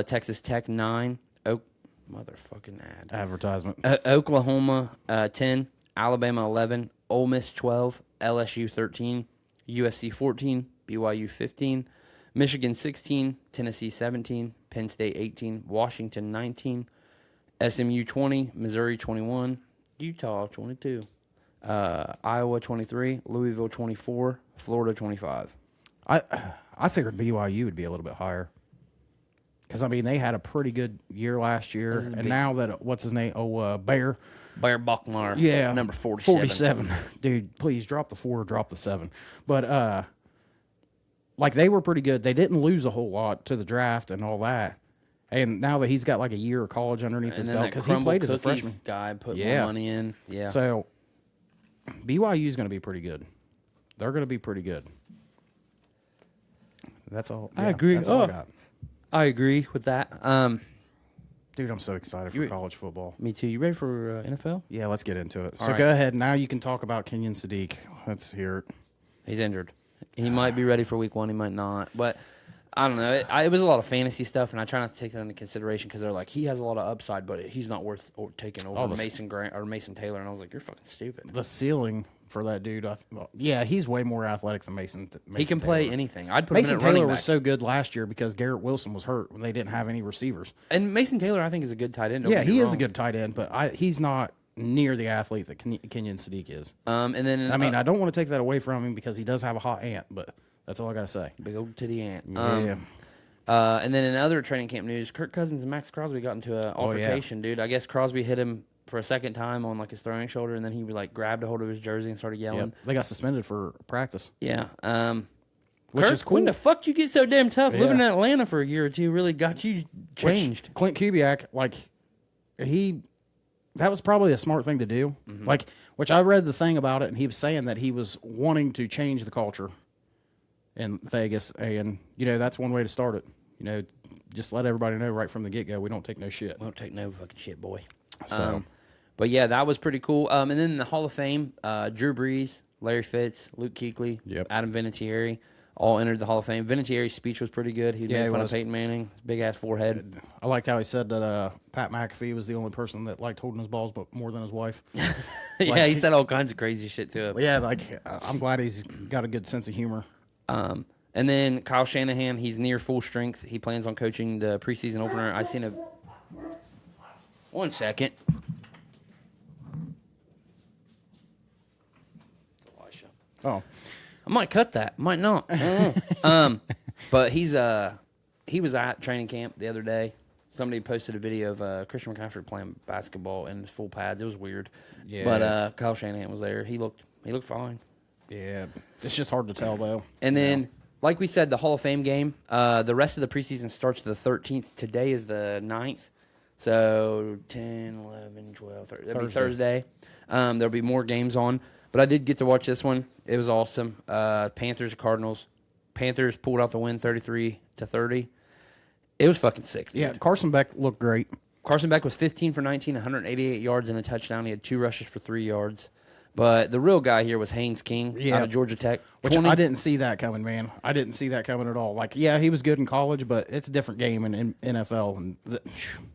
Texas Tech 9, motherfucking ad. Advertisement. Oklahoma 10, Alabama 11, Ole Miss 12, LSU 13, USC 14, BYU 15, Michigan 16, Tennessee 17, Penn State 18, Washington 19, SMU 20, Missouri 21, Utah 22, Iowa 23, Louisville 24, Florida 25. I figured BYU would be a little bit higher. Because, I mean, they had a pretty good year last year. And now that, what's his name? Bear Bachmeier. Yeah. Number 47. Dude, please drop the 4, drop the 7. But, like, they were pretty good. They didn't lose a whole lot to the draft and all that. And now that he's got like a year of college underneath his belt, because he played as a freshman. Guy put more money in. Yeah. So BYU is going to be pretty good. They're going to be pretty good. That's all. I agree. That's all I got. I agree with that. Dude, I'm so excited for college football. Me too. You ready for NFL? Yeah, let's get into it. All so right. go ahead. Now you can talk about Kenyon Sadiq. Let's hear it. He's injured. He might be ready for week 1. He might not. But I don't know. It was a lot of fantasy stuff, and I try not to take that into consideration because they're like, he has a lot of upside, but he's not worth taking over Mason Grant or Mason Taylor. And I was like, you're fucking stupid. The ceiling for that dude, he's way more athletic than Mason. He can play anything. I'd put Mason him in at running Taylor back. was so good last year because Garrett Wilson was hurt when they didn't have any receivers. And Mason Taylor, I think, is a good tight end. Yeah, he is a good tight end, but he's not near the athlete that Kenyon Sadiq is. And then I mean, I don't want to take that away from him because he does have a hot aunt, but that's all I got to say. Big old titty ant. Yeah. And then in other training camp news, Kirk Cousins and Max Crosby got into an altercation, dude. I guess Crosby hit him for a second time on like his throwing shoulder, and then he like grabbed a hold of his jersey and started yelling. Yep. They got suspended for practice. Yeah. Which Kirk, is cool. when the fuck you get so damn tough? Living in Atlanta for a year or two really got you changed. Clint Kubiak, that was probably a smart thing to do. Which I read the thing about it, and he was saying that he was wanting to change the culture in Vegas, and that's one way to start it. Just let everybody know right from the get go we don't take no shit. We don't take no fucking shit, boy. So, but yeah, that was pretty cool. And then in the Hall of Fame, Drew Brees, Larry Fitz, Luke Kuechly, Adam Vinatieri all entered the Hall of Fame. Vinatieri's speech was pretty good. He made fun of Peyton Manning, big ass forehead. I liked how he said that Pat McAfee was the only person that liked holding his balls, but more than his wife. Yeah, he said all kinds of crazy shit to him. Yeah, I'm glad he's got a good sense of humor. And And then Kyle Shanahan, he's near full strength. He plans on coaching the preseason opener. I seen a... 1 second. Elisha. Oh. I might cut that. Might not. I don't know. But he was at training camp the other day. Somebody posted a video of Christian McCaffrey playing basketball in his full pads. It was weird. Yeah. But Kyle Shanahan was there. He looked fine. Yeah. It's just hard to tell, though. And then, like we said, the Hall of Fame game, the rest of the preseason starts the 13th. Today is the 9th. So 10, 11, 12, 13. That'll be Thursday. There'll be more games on. But I did get to watch this one. It was awesome. Panthers, Cardinals. Panthers pulled out the win 33-30. It was fucking sick, dude. Yeah, Carson Beck looked great. Carson Beck was 15 for 19, 188 yards and a touchdown. He had 2 rushes for 3 yards. But the real guy here was Haynes King out of Georgia Tech. Which I didn't see that coming, man. I didn't see that coming at all. Like, yeah, he was good in college, but it's a different game in NFL. And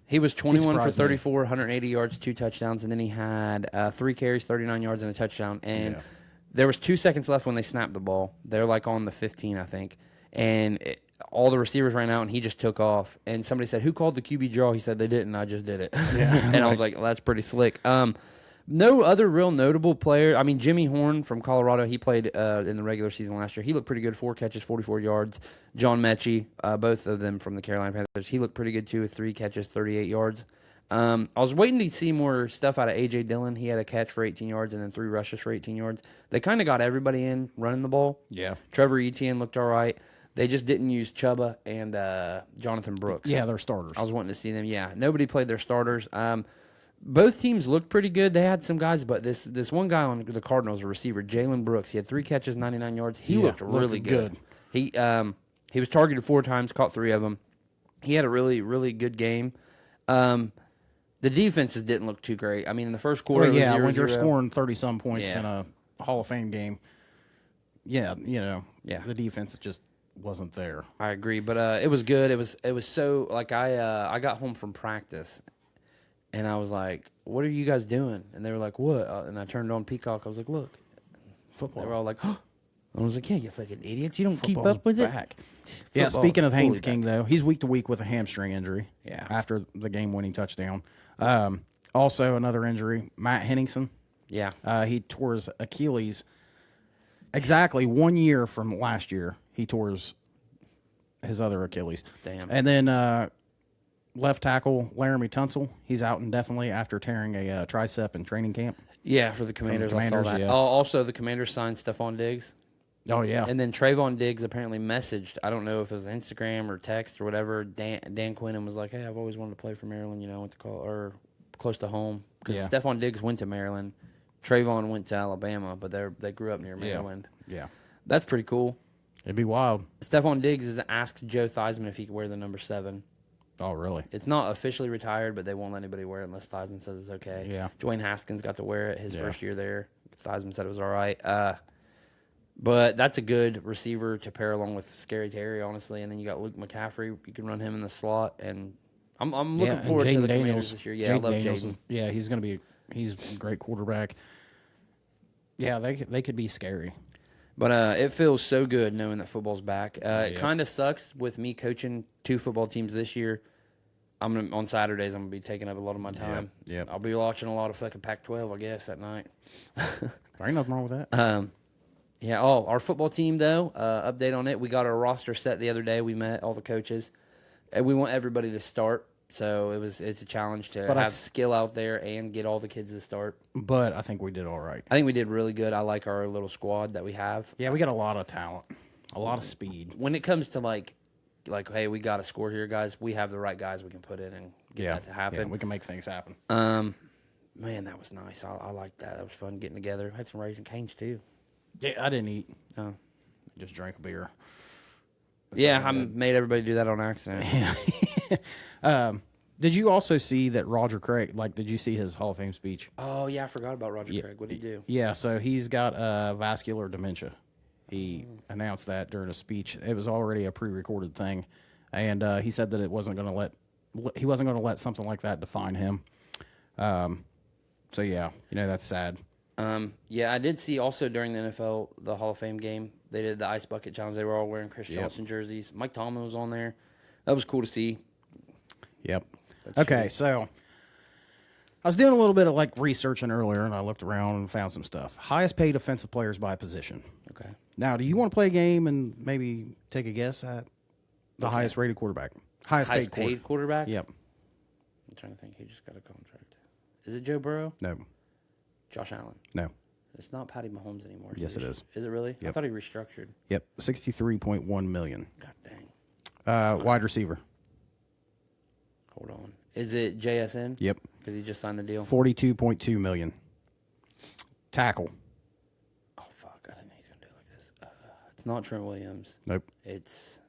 he was 21 for 34, 180 yards, 2 touchdowns, and then he had 3 carries, 39 yards, and a touchdown. And there was 2 seconds left when they snapped the ball. They're like on the 15, I think. And all the receivers ran out, and he just took off. And somebody said, "Who called the QB draw?" He said, "They didn't. I just did it." Yeah, and I was like, well, "That's pretty slick." No other real notable player. I mean, Jimmy Horn from Colorado, he played in the regular season last year. He looked pretty good, 4 catches, 44 yards. John Mechie, both of them from the Carolina Panthers, he looked pretty good too, with 3 catches, 38 yards. I was waiting to see more stuff out of A.J. Dillon. He had a catch for 18 yards and then 3 rushes for 18 yards. They kind of got everybody in running the ball. Yeah. Trevor Etienne looked all right. They just didn't use Chuba and Jonathan Brooks. Yeah, they're starters. I was wanting to see them. Yeah, nobody played their starters. Both teams looked pretty good. They had some guys, but this one guy on the Cardinals, a receiver, Jalen Brooks, he had 3 catches, 99 yards. He looked really good. He was targeted 4 times, caught 3 of them. He had a really, really good game. The defenses didn't look too great. I mean, in the first quarter, when you're 0-0. scoring 30-some points in a Hall of Fame game, the defense just wasn't there. I agree, but it was good. It was so, like, I got home from practice, and I was like, "What are you guys doing?" And they were like, "What?" And I turned on Peacock. I was like, "Look, football." They were all like, "Oh." I was like, "Yeah, you fucking idiots! You don't keep up with it." Yeah. Speaking of Haynes King, though, he's week to week with a hamstring injury. Yeah. After the game-winning touchdown. Also, another injury, Matt Henningsen. Yeah. He tore his Achilles exactly 1 year from last year. He tore his other Achilles. Damn. And then left tackle Laramie Tunsil, he's out indefinitely after tearing a tricep in training camp. Yeah, for the Commanders, I saw that. Yeah. Also, the Commanders signed Stephon Diggs. Oh, yeah. And then Trayvon Diggs apparently messaged, I don't know if it was Instagram or text or whatever, Dan Quinn, and was like, "Hey, I've always wanted to play for Maryland, I went to or close to home." Because Stephon Diggs went to Maryland. Trayvon went to Alabama, but they grew up near Maryland. Yeah. That's pretty cool. It'd be wild. Stephon Diggs has asked Joe Theismann if he could wear the number 7. Oh, really? It's not officially retired, but they won't let anybody wear it unless Theismann says it's okay. Yeah. Dwayne Haskins got to wear it his first year there. Theismann said it was all right. But that's a good receiver to pair along with Scary Terry, honestly. And then you got Luke McCaffrey. You can run him in the slot. And I'm looking forward to the Commanders this year. Yeah, I love Jaden. Yeah, he's a great quarterback. Yeah, they could be scary. But it feels so good knowing that football's back. It kind of sucks with me coaching 2 football teams this year. On Saturdays, I'm going to be taking up a lot of my time. Yeah. I'll be watching a lot of fucking Pac-12, I guess, at night. There ain't nothing wrong with that. Yeah. Oh, our football team, though, update on it. We got our roster set the other day. We met all the coaches. And we want everybody to start. So it's a challenge to have skill out there and get all the kids to start. But I think we did all right. I think we did really good. I like our little squad that we have. Yeah, we got a lot of talent, a lot of speed. When it comes to like, hey, we got to score here, guys. We have the right guys we can put in and get that to happen. Yeah, we can make things happen. Man, that was nice. I liked that. That was fun getting together. Had some Raising Cane's too. Yeah, I didn't eat. Oh. Just drank a beer. Yeah, I made everybody do that on accident. Yeah. Did you also see that Roger Craig, did you see his Hall of Fame speech? Oh, yeah, I forgot about Roger Craig. What did he do? Yeah, so he's got vascular dementia. He announced that during a speech. It was already a pre-recorded thing. And he said that he wasn't going to let something like that define him. So, yeah, that's sad. Yeah, I did see also during the NFL, the Hall of Fame game, they did the Ice Bucket Challenge. They were all wearing Chris Johnson jerseys. Mike Tomlin was on there. That was cool to see. Yep. Okay, so I was doing a little bit of like researching earlier, and I looked around and found some stuff. Highest paid offensive players by position. Okay. Now, do you want to play a game and maybe take a guess at the highest rated quarterback? Highest paid quarterback? Yep. I'm trying to think who just got a contract. Is it Joe Burrow? No. Josh Allen? No. It's not Patty Mahomes anymore. Yes, it is. Is it really? Yep. I thought he restructured. Yep. $63.1 million. God dang. Wide receiver. Hold on. Is it JSN? Yep. Because he just signed the deal. $42.2 million. Tackle. Oh, fuck. I didn't know he was going to do it like this. It's not Trent Williams. Nope. It's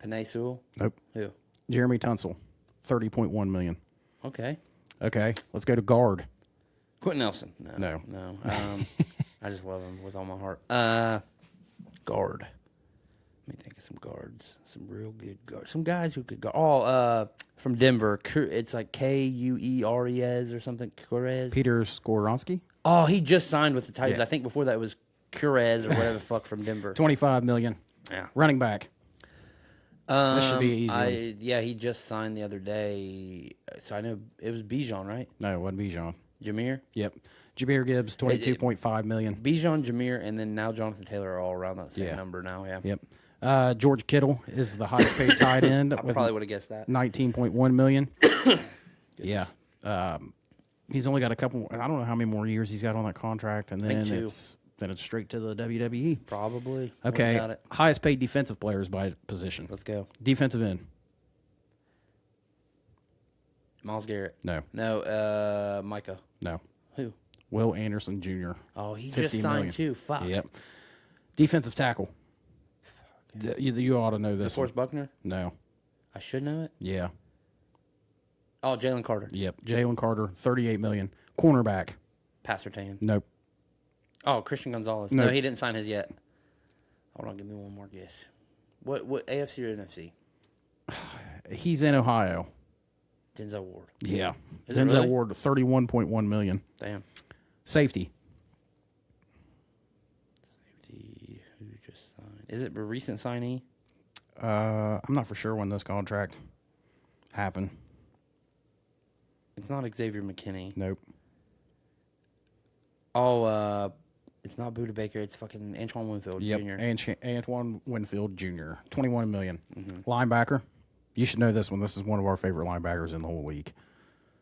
Penei Sewell? Nope. Who? Jeremy Tunsil. $30.1 million. Okay. Okay. Let's go to guard. Quentin Nelson. No. I just love him with all my heart. Guard. Let me think of some guards. Some real good guards. Some guys who could guard. Oh, from Denver. It's like Kuerez or something. Kuerez. Peter Skoronski. Oh, he just signed with the Titans. Yeah. I think before that it was Kuerez or whatever the fuck from Denver. $25 million. Yeah. Running back. This should be an easy one. Yeah, he just signed the other day. So I know it was Bijan, right? No, it wasn't Bijan. Jameer? Yep. Jameer Gibbs, $22.5 million. Bijan, Jameer, and then now Jonathan Taylor are all around that same number now, yeah. Yep. George Kittle is the highest paid tight end. I probably would have guessed that. $19.1 million. Yeah. He's only got a couple, I don't know how many more years he's got on that contract, and then it's straight to the WWE. Probably. Okay. Highest paid defensive players by position. Let's go. Defensive end. Myles Garrett. No. No. Micah. No. Who? Will Anderson Jr. Oh, he just signed too. Fuck. Yep. Defensive tackle. You ought to know this. DeForest Buckner? No. I should know it. Yeah. Oh, Jalen Carter. Yep. Jalen Carter, $38 million. Cornerback. Pat Surtain. Nope. Oh, Christian Gonzalez. No, he didn't sign his yet. Hold on, give me one more guess. What AFC or NFC? He's in Ohio. Denzel Ward. Yeah. Denzel really? Ward, $31.1 million. Damn. Safety. Who just signed? Is it a recent signee? I'm not for sure when this contract happened. It's not Xavier McKinney. Nope. Oh, it's not Buda Baker. It's fucking Antoine Winfield Jr. Antoine Winfield Jr. $21 million. Mm-hmm. Linebacker. You should know this one. This is one of our favorite linebackers in the whole league.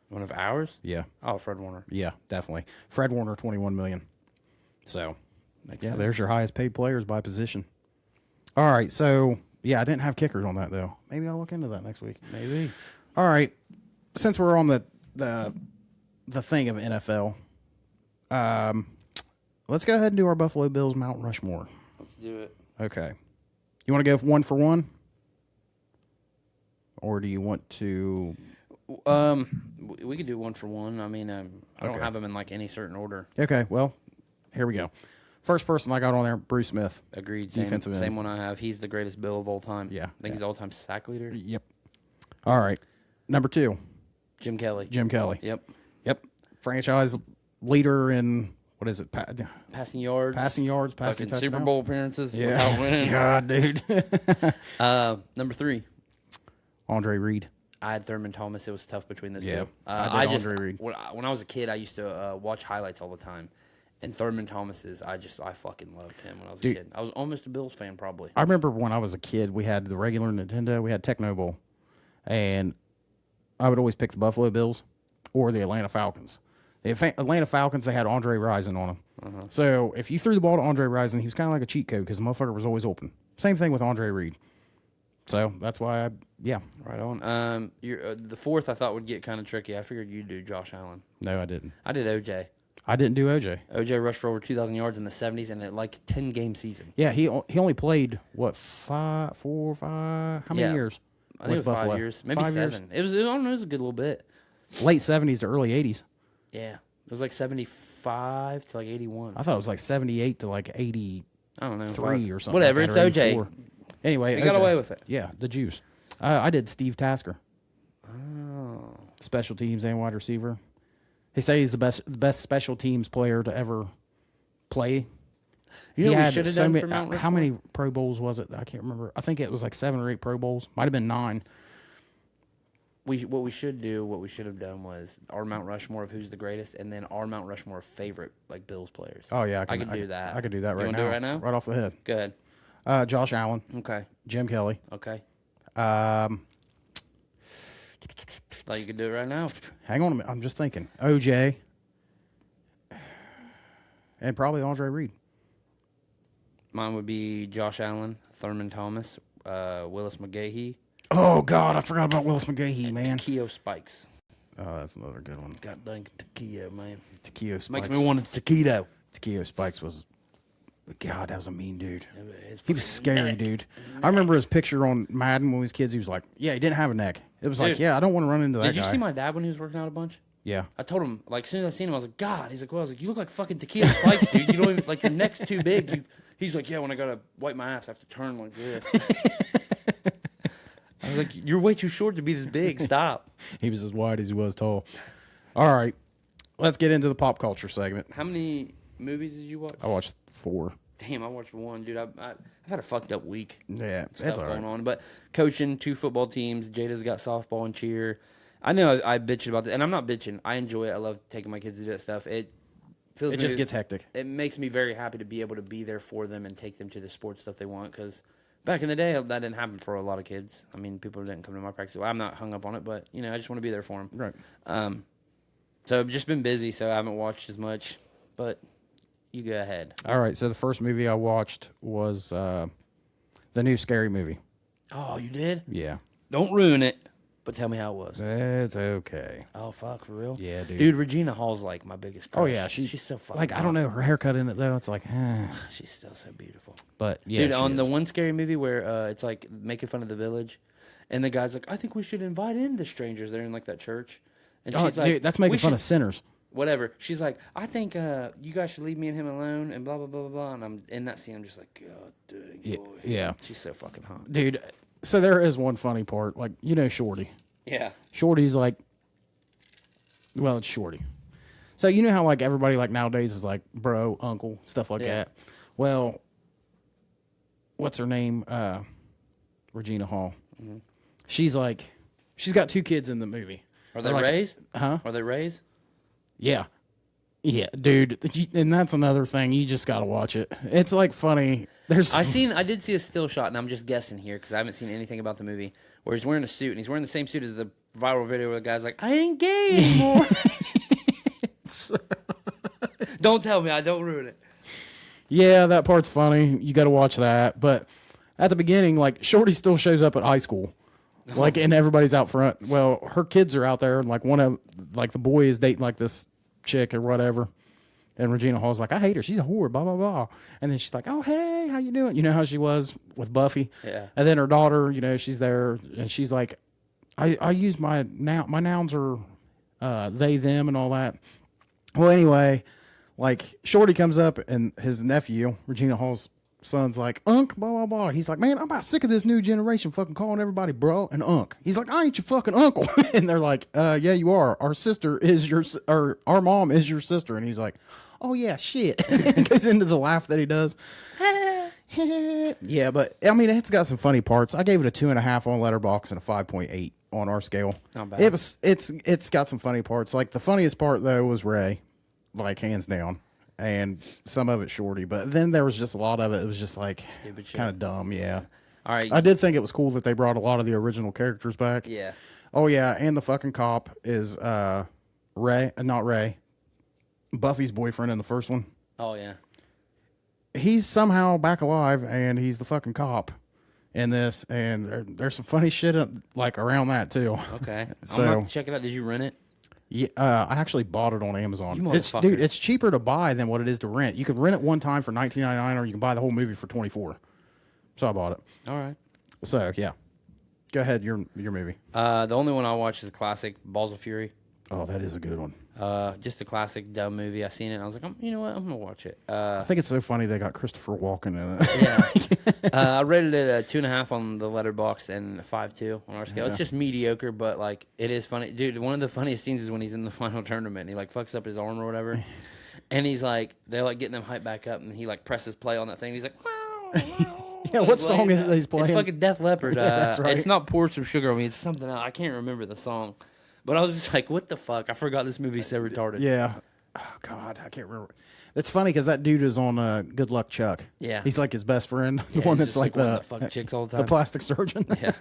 One of ours? Yeah. Oh, Fred Warner. Yeah, definitely. Fred Warner, $21 million. So, Makes sense. There's your highest paid players by position. All right, so, I didn't have kickers on that, though. Maybe I'll look into that next week. Maybe. All right, since we're on the thing of NFL, let's go ahead and do our Buffalo Bills Mount Rushmore. Let's do it. Okay. You want to go one for one? Or do you want to... We could do one for one. I mean, I don't have them in like any certain order. Okay, well, here we go. First person I got on there, Bruce Smith. Agreed. Defensive end. Same one I have. He's the greatest Bill of all time. Yeah. I think he's all-time sack leader. Yep. All right. Number 2. Jim Kelly. Yep. Franchise leader in, what is it? Passing yards. Passing touchdowns. Super Bowl appearances without winning. God, dude. Number 3. Andre Reed. I had Thurman Thomas. It was tough between those two. I did Andre Reed. When I was a kid, I used to watch highlights all the time. And Thurman Thomas's, I fucking loved him when I was a kid. I was almost a Bills fan, probably. I remember when I was a kid, we had the regular Nintendo, we had Techno Bowl, and I would always pick the Buffalo Bills or the Atlanta Falcons. The Atlanta Falcons, they had Andre Rison on them. Uh-huh. So if you threw the ball to Andre Rison, he was kind of like a cheat code because the motherfucker was always open. Same thing with Andre Reed. So that's why Right on. The fourth I thought would get kind of tricky. I figured you'd do Josh Allen. No, I didn't. I did OJ. I didn't do OJ. OJ rushed for over 2,000 yards in the 70s and at like 10-game season. Yeah, he only played, what, 4 or 5? How many years? I think it was Buffalo? 5 years. Maybe 7. It was, I don't know, it was a good little bit. Late 70s to early 80s. Yeah. It was like 75 to like 81. I thought it was like 78 to like 80. I don't know. 3 or something. Whatever, like it's OJ. 84. Anyway, he got away with it. Yeah, the juice. I did Steve Tasker. Oh. Special teams and wide receiver. They say he's the best special teams player to ever play. You know, we should have done for Mount Rushmore? How many Pro Bowls was it? I can't remember. I think it was like 7 or 8 Pro Bowls. Might have been 9. What we should have done was our Mount Rushmore of who's the greatest, and then our Mount Rushmore of favorite like Bills players. Oh yeah, I can do that. I could do that right now. Do it right now? Right off the head. Go ahead. Josh Allen. Okay. Jim Kelly. Okay. Thought you could do it right now. Hang on a minute. I'm just thinking. OJ. And probably Andre Reed. Mine would be Josh Allen, Thurman Thomas, Willis McGahee. Oh, God, I forgot about Willis McGahee, man. Takeo Spikes. Oh, that's another good one. God dang Takeo, man. Takeo Spikes. Makes me want a taquito. Takeo Spikes was... God, that was a mean dude. He was scary, dude. I remember his picture on Madden when he was kids. He was like, yeah, he didn't have a neck. It was like, yeah, I don't want to run into that guy. Did you see my dad when he was working out a bunch? Yeah. I told him, like, as soon as I seen him, I was like, God. He's like, well, I was like, you look like fucking Takeo Spikes, dude. You don't even, like, your neck's too big. He's like, yeah, when I got to wipe my ass, I have to turn like this. I was like, you're way too short to be this big. Stop. He was as wide as he was tall. All right. Let's get into the pop culture segment. How many movies did you watch? I watched 4. Damn, I watched 1, dude. I've had a fucked up week. Yeah, Stuff going on. But coaching 2 football teams. Jada's got softball and cheer. I know I bitched about that, and I'm not bitching. I enjoy it. I love taking my kids to do that stuff. It just gets hectic. It makes me very happy to be able to be there for them and take them to the sports stuff they want. Because back in the day, that didn't happen for a lot of kids. I mean, people didn't come to my practice. Well, I'm not hung up on it, but I just want to be there for them. Right. So I've just been busy, so I haven't watched as much. But you go ahead. All right. So the first movie I watched was the new Scary Movie. Oh, you did? Yeah. Don't ruin it. But tell me how it was. It's okay. Oh, fuck, for real? Yeah, dude. Dude, Regina Hall's like my biggest crush. Oh, yeah. She's so fucking like, I don't know, her haircut in it, though, it's like, She's still so beautiful. But, yeah, dude, on the one Scary Movie where it's like making fun of the village, and the guy's like, I think we should invite in the strangers. They're in like that church. And she's like, dude, that's making fun of sinners. Whatever. She's like, I think you guys should leave me and him alone, and blah, blah, blah, blah, blah. And I'm in that scene, I'm just like, God dang, boy. Yeah. She's so fucking hot. Dude, so there is one funny part. Like, Shorty. Yeah. Shorty's like, well, it's Shorty. So you know how like everybody like nowadays is like bro, uncle, stuff like that. Well, what's her name? Regina Hall. Mm-hmm. She's got 2 kids in the movie. Are they raised? Huh? Are they raised? Yeah. Yeah, dude. And that's another thing. You just got to watch it. It's like funny. I did see a still shot, and I'm just guessing here because I haven't seen anything about the movie, where he's wearing a suit, and he's wearing the same suit as the viral video where the guy's like, I ain't gay anymore. Don't tell me. I don't ruin it. Yeah, that part's funny. You got to watch that. But at the beginning, like, Shorty still shows up at high school. Like, and everybody's out front. Well, her kids are out there, and, like, one of, like, the boy is dating, like, this chick or whatever. And Regina Hall's like, I hate her. She's a whore, blah, blah, blah. And then she's like, oh, hey, how you doing? You know how she was with Buffy? Yeah. And then her daughter, she's there, and she's like, I use my nouns are they, them, and all that. Well, anyway, like, Shorty comes up, and his nephew, Regina Hall's son's like, Unc, blah, blah, blah. He's like, man, I'm about sick of this new generation fucking calling everybody bro and Unc. He's like, I ain't your fucking uncle. And they're like, yeah, you are. Our sister is or our mom is your sister. And he's like, oh, yeah, shit. And goes into the laugh that he does. Yeah, but, I mean, it's got some funny parts. I gave it a 2.5 on Letterboxd and a 5.8 on our scale. Not bad. It's got some funny parts. Like, the funniest part, though, was Ray. Like, hands down. And some of it Shorty, but then there was just a lot of it. It was just like kind of dumb, yeah. All right. I did think it was cool that they brought a lot of the original characters back. Yeah. Oh yeah, and the fucking cop is Ray, not Ray, Buffy's boyfriend in the first one. Oh yeah. He's somehow back alive, and he's the fucking cop in this. And there's some funny shit like around that too. Okay. So I'm gonna have to check it out. Did you rent it? Yeah, I actually bought it on Amazon. You motherfucker. It's cheaper to buy than what it is to rent. You can rent it one time for $19.99, or you can buy the whole movie for $24. So I bought it. All right. So yeah, go ahead. Your movie. The only one I watch is a classic, Balls of Fury. Oh, that is a good one. Just a classic dumb movie. I seen it and I was like, you know what? I'm gonna watch it. I think it's so funny they got Christopher Walken in it. Yeah. I rated it a 2.5 on the Letterboxd and a 5.2 on our scale. It's just mediocre, but like it is funny, dude. One of the funniest scenes is when he's in the final tournament and he like fucks up his arm or whatever, and he's like, they're like getting him hyped back up, and he like presses play on that thing. And he's like, wow, wow. Yeah, what song is it he's playing? It's fucking Def Leppard. Yeah, that's right. It's not Pour Some Sugar on Me. It's something else. I can't remember the song. But I was just like, what the fuck? I forgot this movie's so retarded. Yeah. Oh, God, I can't remember. It's funny because that dude is on Good Luck Chuck. Yeah. He's like his best friend. The Yeah, one he's that's just like one that fuck chicks all the time. the plastic surgeon. Yeah.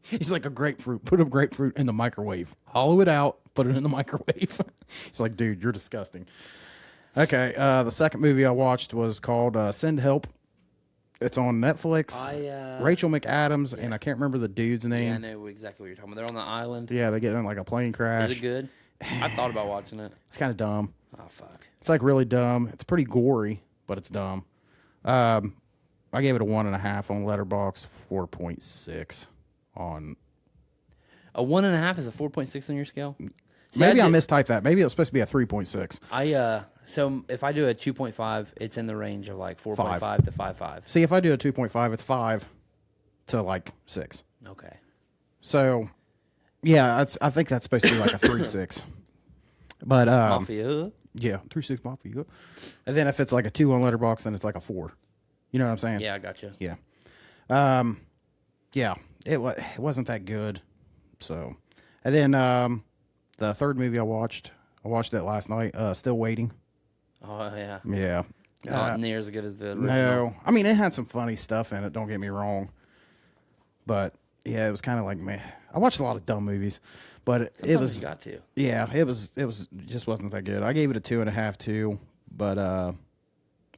He's like a grapefruit. Put a grapefruit in the microwave. Hollow it out. Put it in the microwave. He's like, dude, you're disgusting. Okay. The second movie I watched was called Send Help. It's on Netflix. Rachel McAdams, and I can't remember the dude's name. Yeah, I know exactly what you're talking about. They're on the island. Yeah, they get in like a plane crash. Is it good? I thought about watching it. It's kind of dumb. Oh, fuck. It's like really dumb. It's pretty gory, but it's dumb. I gave it a 1.5 on Letterboxd, 4.6 on. A 1.5 is a 4.6 on your scale? See, Maybe I mistyped that. Maybe it was supposed to be a 3.6. So if I do a 2.5, it's in the range of like 4.5 to 5.5. See, if I do a 2.5, it's 5 to like 6. Okay. So, yeah, I think that's supposed to be like a 3.6. But Mafia. yeah, 3.6 Mafia. And then if it's like a 2 on Letterboxd, then it's like a 4. You know what I'm saying? Yeah, I gotcha. Yeah. Yeah, it wasn't that good. So, and then the third movie I watched it last night. Still Waiting. Oh yeah. Yeah. Not near as good as the original. No, I mean it had some funny stuff in it. Don't get me wrong, but yeah, it was kind of like meh. I watched a lot of dumb movies, but it was you got to. Yeah, it was just wasn't that good. I gave it a 2.5 too, but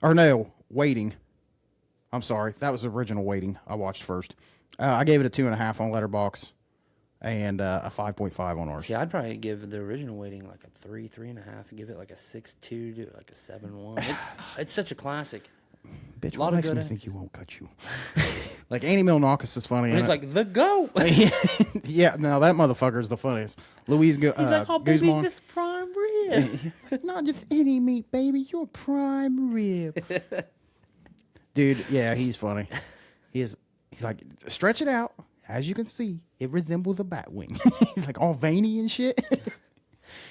or no, Waiting. I'm sorry, that was the original Waiting. I watched first. I gave it a 2.5 on Letterboxd, and a 5.5 on ours. See, I'd probably give the original Waiting like a 3, 3.5. Give it like a 6.2 to like a 7.1. It's such a classic. Bitch, lot what of makes good me at- think you won't cut you? Like Annie Milonakis is funny. And it's like the goat. Yeah, no, that motherfucker's the funniest. Louise He's like, oh baby, Guzman. this prime rib. Not just any meat, baby. You're prime rib. Dude, yeah, he's funny. He's like, stretch it out. As you can see, it resembles a bat wing. He's like all veiny and shit.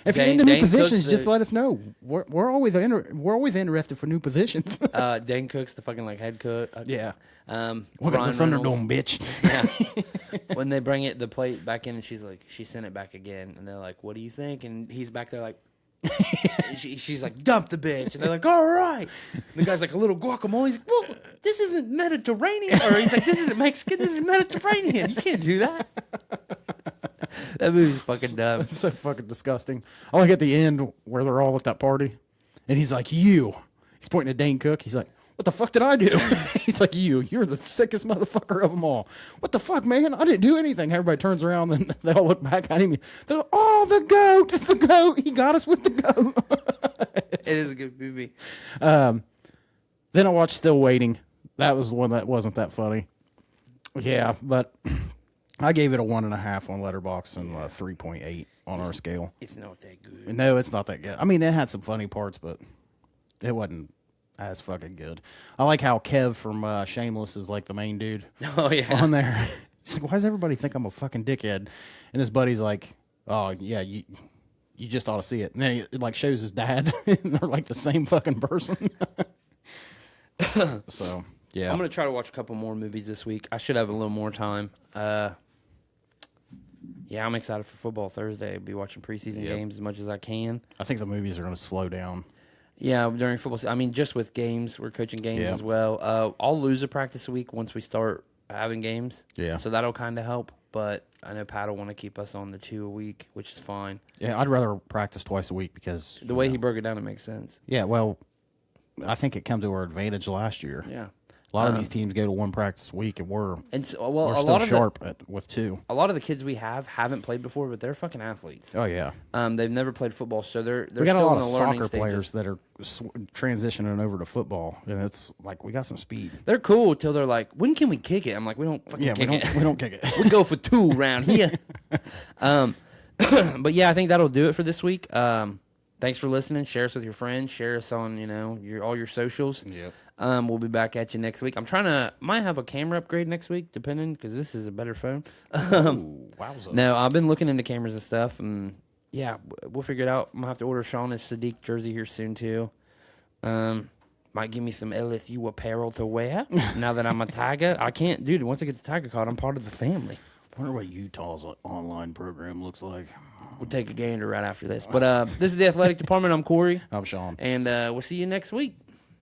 If you're into new Dane positions, Cook's just let us know. We're always interested for new positions. Dane Cook's the fucking like head cook. Yeah. Ryan Welcome to Reynolds. Thunderdome, bitch. Yeah. When they bring the plate back in, and she's like, she sent it back again, and they're like, "What do you think?" And he's back there like, she's like, "Dump the bitch," and they're like, "All right." And the guy's like, "A little guacamole." He's like, "Well, this isn't Mediterranean," or he's like, "This isn't Mexican. This is Mediterranean. You can't do that." That movie's fucking dumb. It's so fucking disgusting. I like at the end where they're all at that party, and he's like, "You." He's pointing at Dane Cook. He's like, "What the fuck did I do?" He's like, You're the sickest motherfucker of them all." "What the fuck, man? I didn't do anything." Everybody turns around, and they all look back at him. They're like, "Oh, the goat. He got us with the goat." It is a good movie. Then I watched Still Waiting. That was the one that wasn't that funny. Yeah, but I gave it a 1.5 on Letterboxd and 3.8 on our scale. It's not that good. No, it's not that good. I mean, it had some funny parts, but it wasn't as fucking good. I like how Kev from Shameless is like the main dude Oh yeah. on there. He's like, "Why does everybody think I'm a fucking dickhead?" And his buddy's like, "Oh yeah, you just ought to see it." And then he like shows his dad, and they're like the same fucking person. So yeah, I'm gonna try to watch a couple more movies this week. I should have a little more time. Yeah, I'm excited for football Thursday. I'll be watching preseason games as much as I can. I think the movies are going to slow down. Yeah, during football season. I mean, just with games, we're coaching games as well. I'll lose a practice a week once we start having games. Yeah. So that'll kind of help. But I know Pat will want to keep us on the 2 a week, which is fine. Yeah, I'd rather practice twice a week because The way he broke it down, it makes sense. Yeah, well, I think it came to our advantage last year. Yeah. A lot of these teams go to one practice a week, and we're Well, a still lot of sharp with 2. a lot of the kids we haven't played before, but they're fucking athletes. Oh yeah, They've never played football, so they're we got a still lot in of the learning soccer stages. players that are transitioning over to football, and it's like we got some speed. They're cool till they're like, "When can we kick it?" I'm like, "We don't fucking Yeah, kick it. we don't kick it. We go for 2 around here." But yeah, I think that'll do it for this week. Thanks for listening. Share us with your friends. Share us on all your socials. Yep. We'll be back at you next week. Might have a camera upgrade next week, depending, because this is a better phone. Ooh, wowza. No, I've been looking into cameras and stuff, and yeah, we'll figure it out. I'm gonna have to order Sean his Sadiq jersey here soon too. Might give me some LSU apparel to wear now that I'm a Tiger. I can't, dude. Once I get the Tiger card, I'm part of the family. I wonder what Utah's online program looks like. We'll take a gander right after this. But this is the athletic department. I'm Corey. I'm Sean. And we'll see you next week.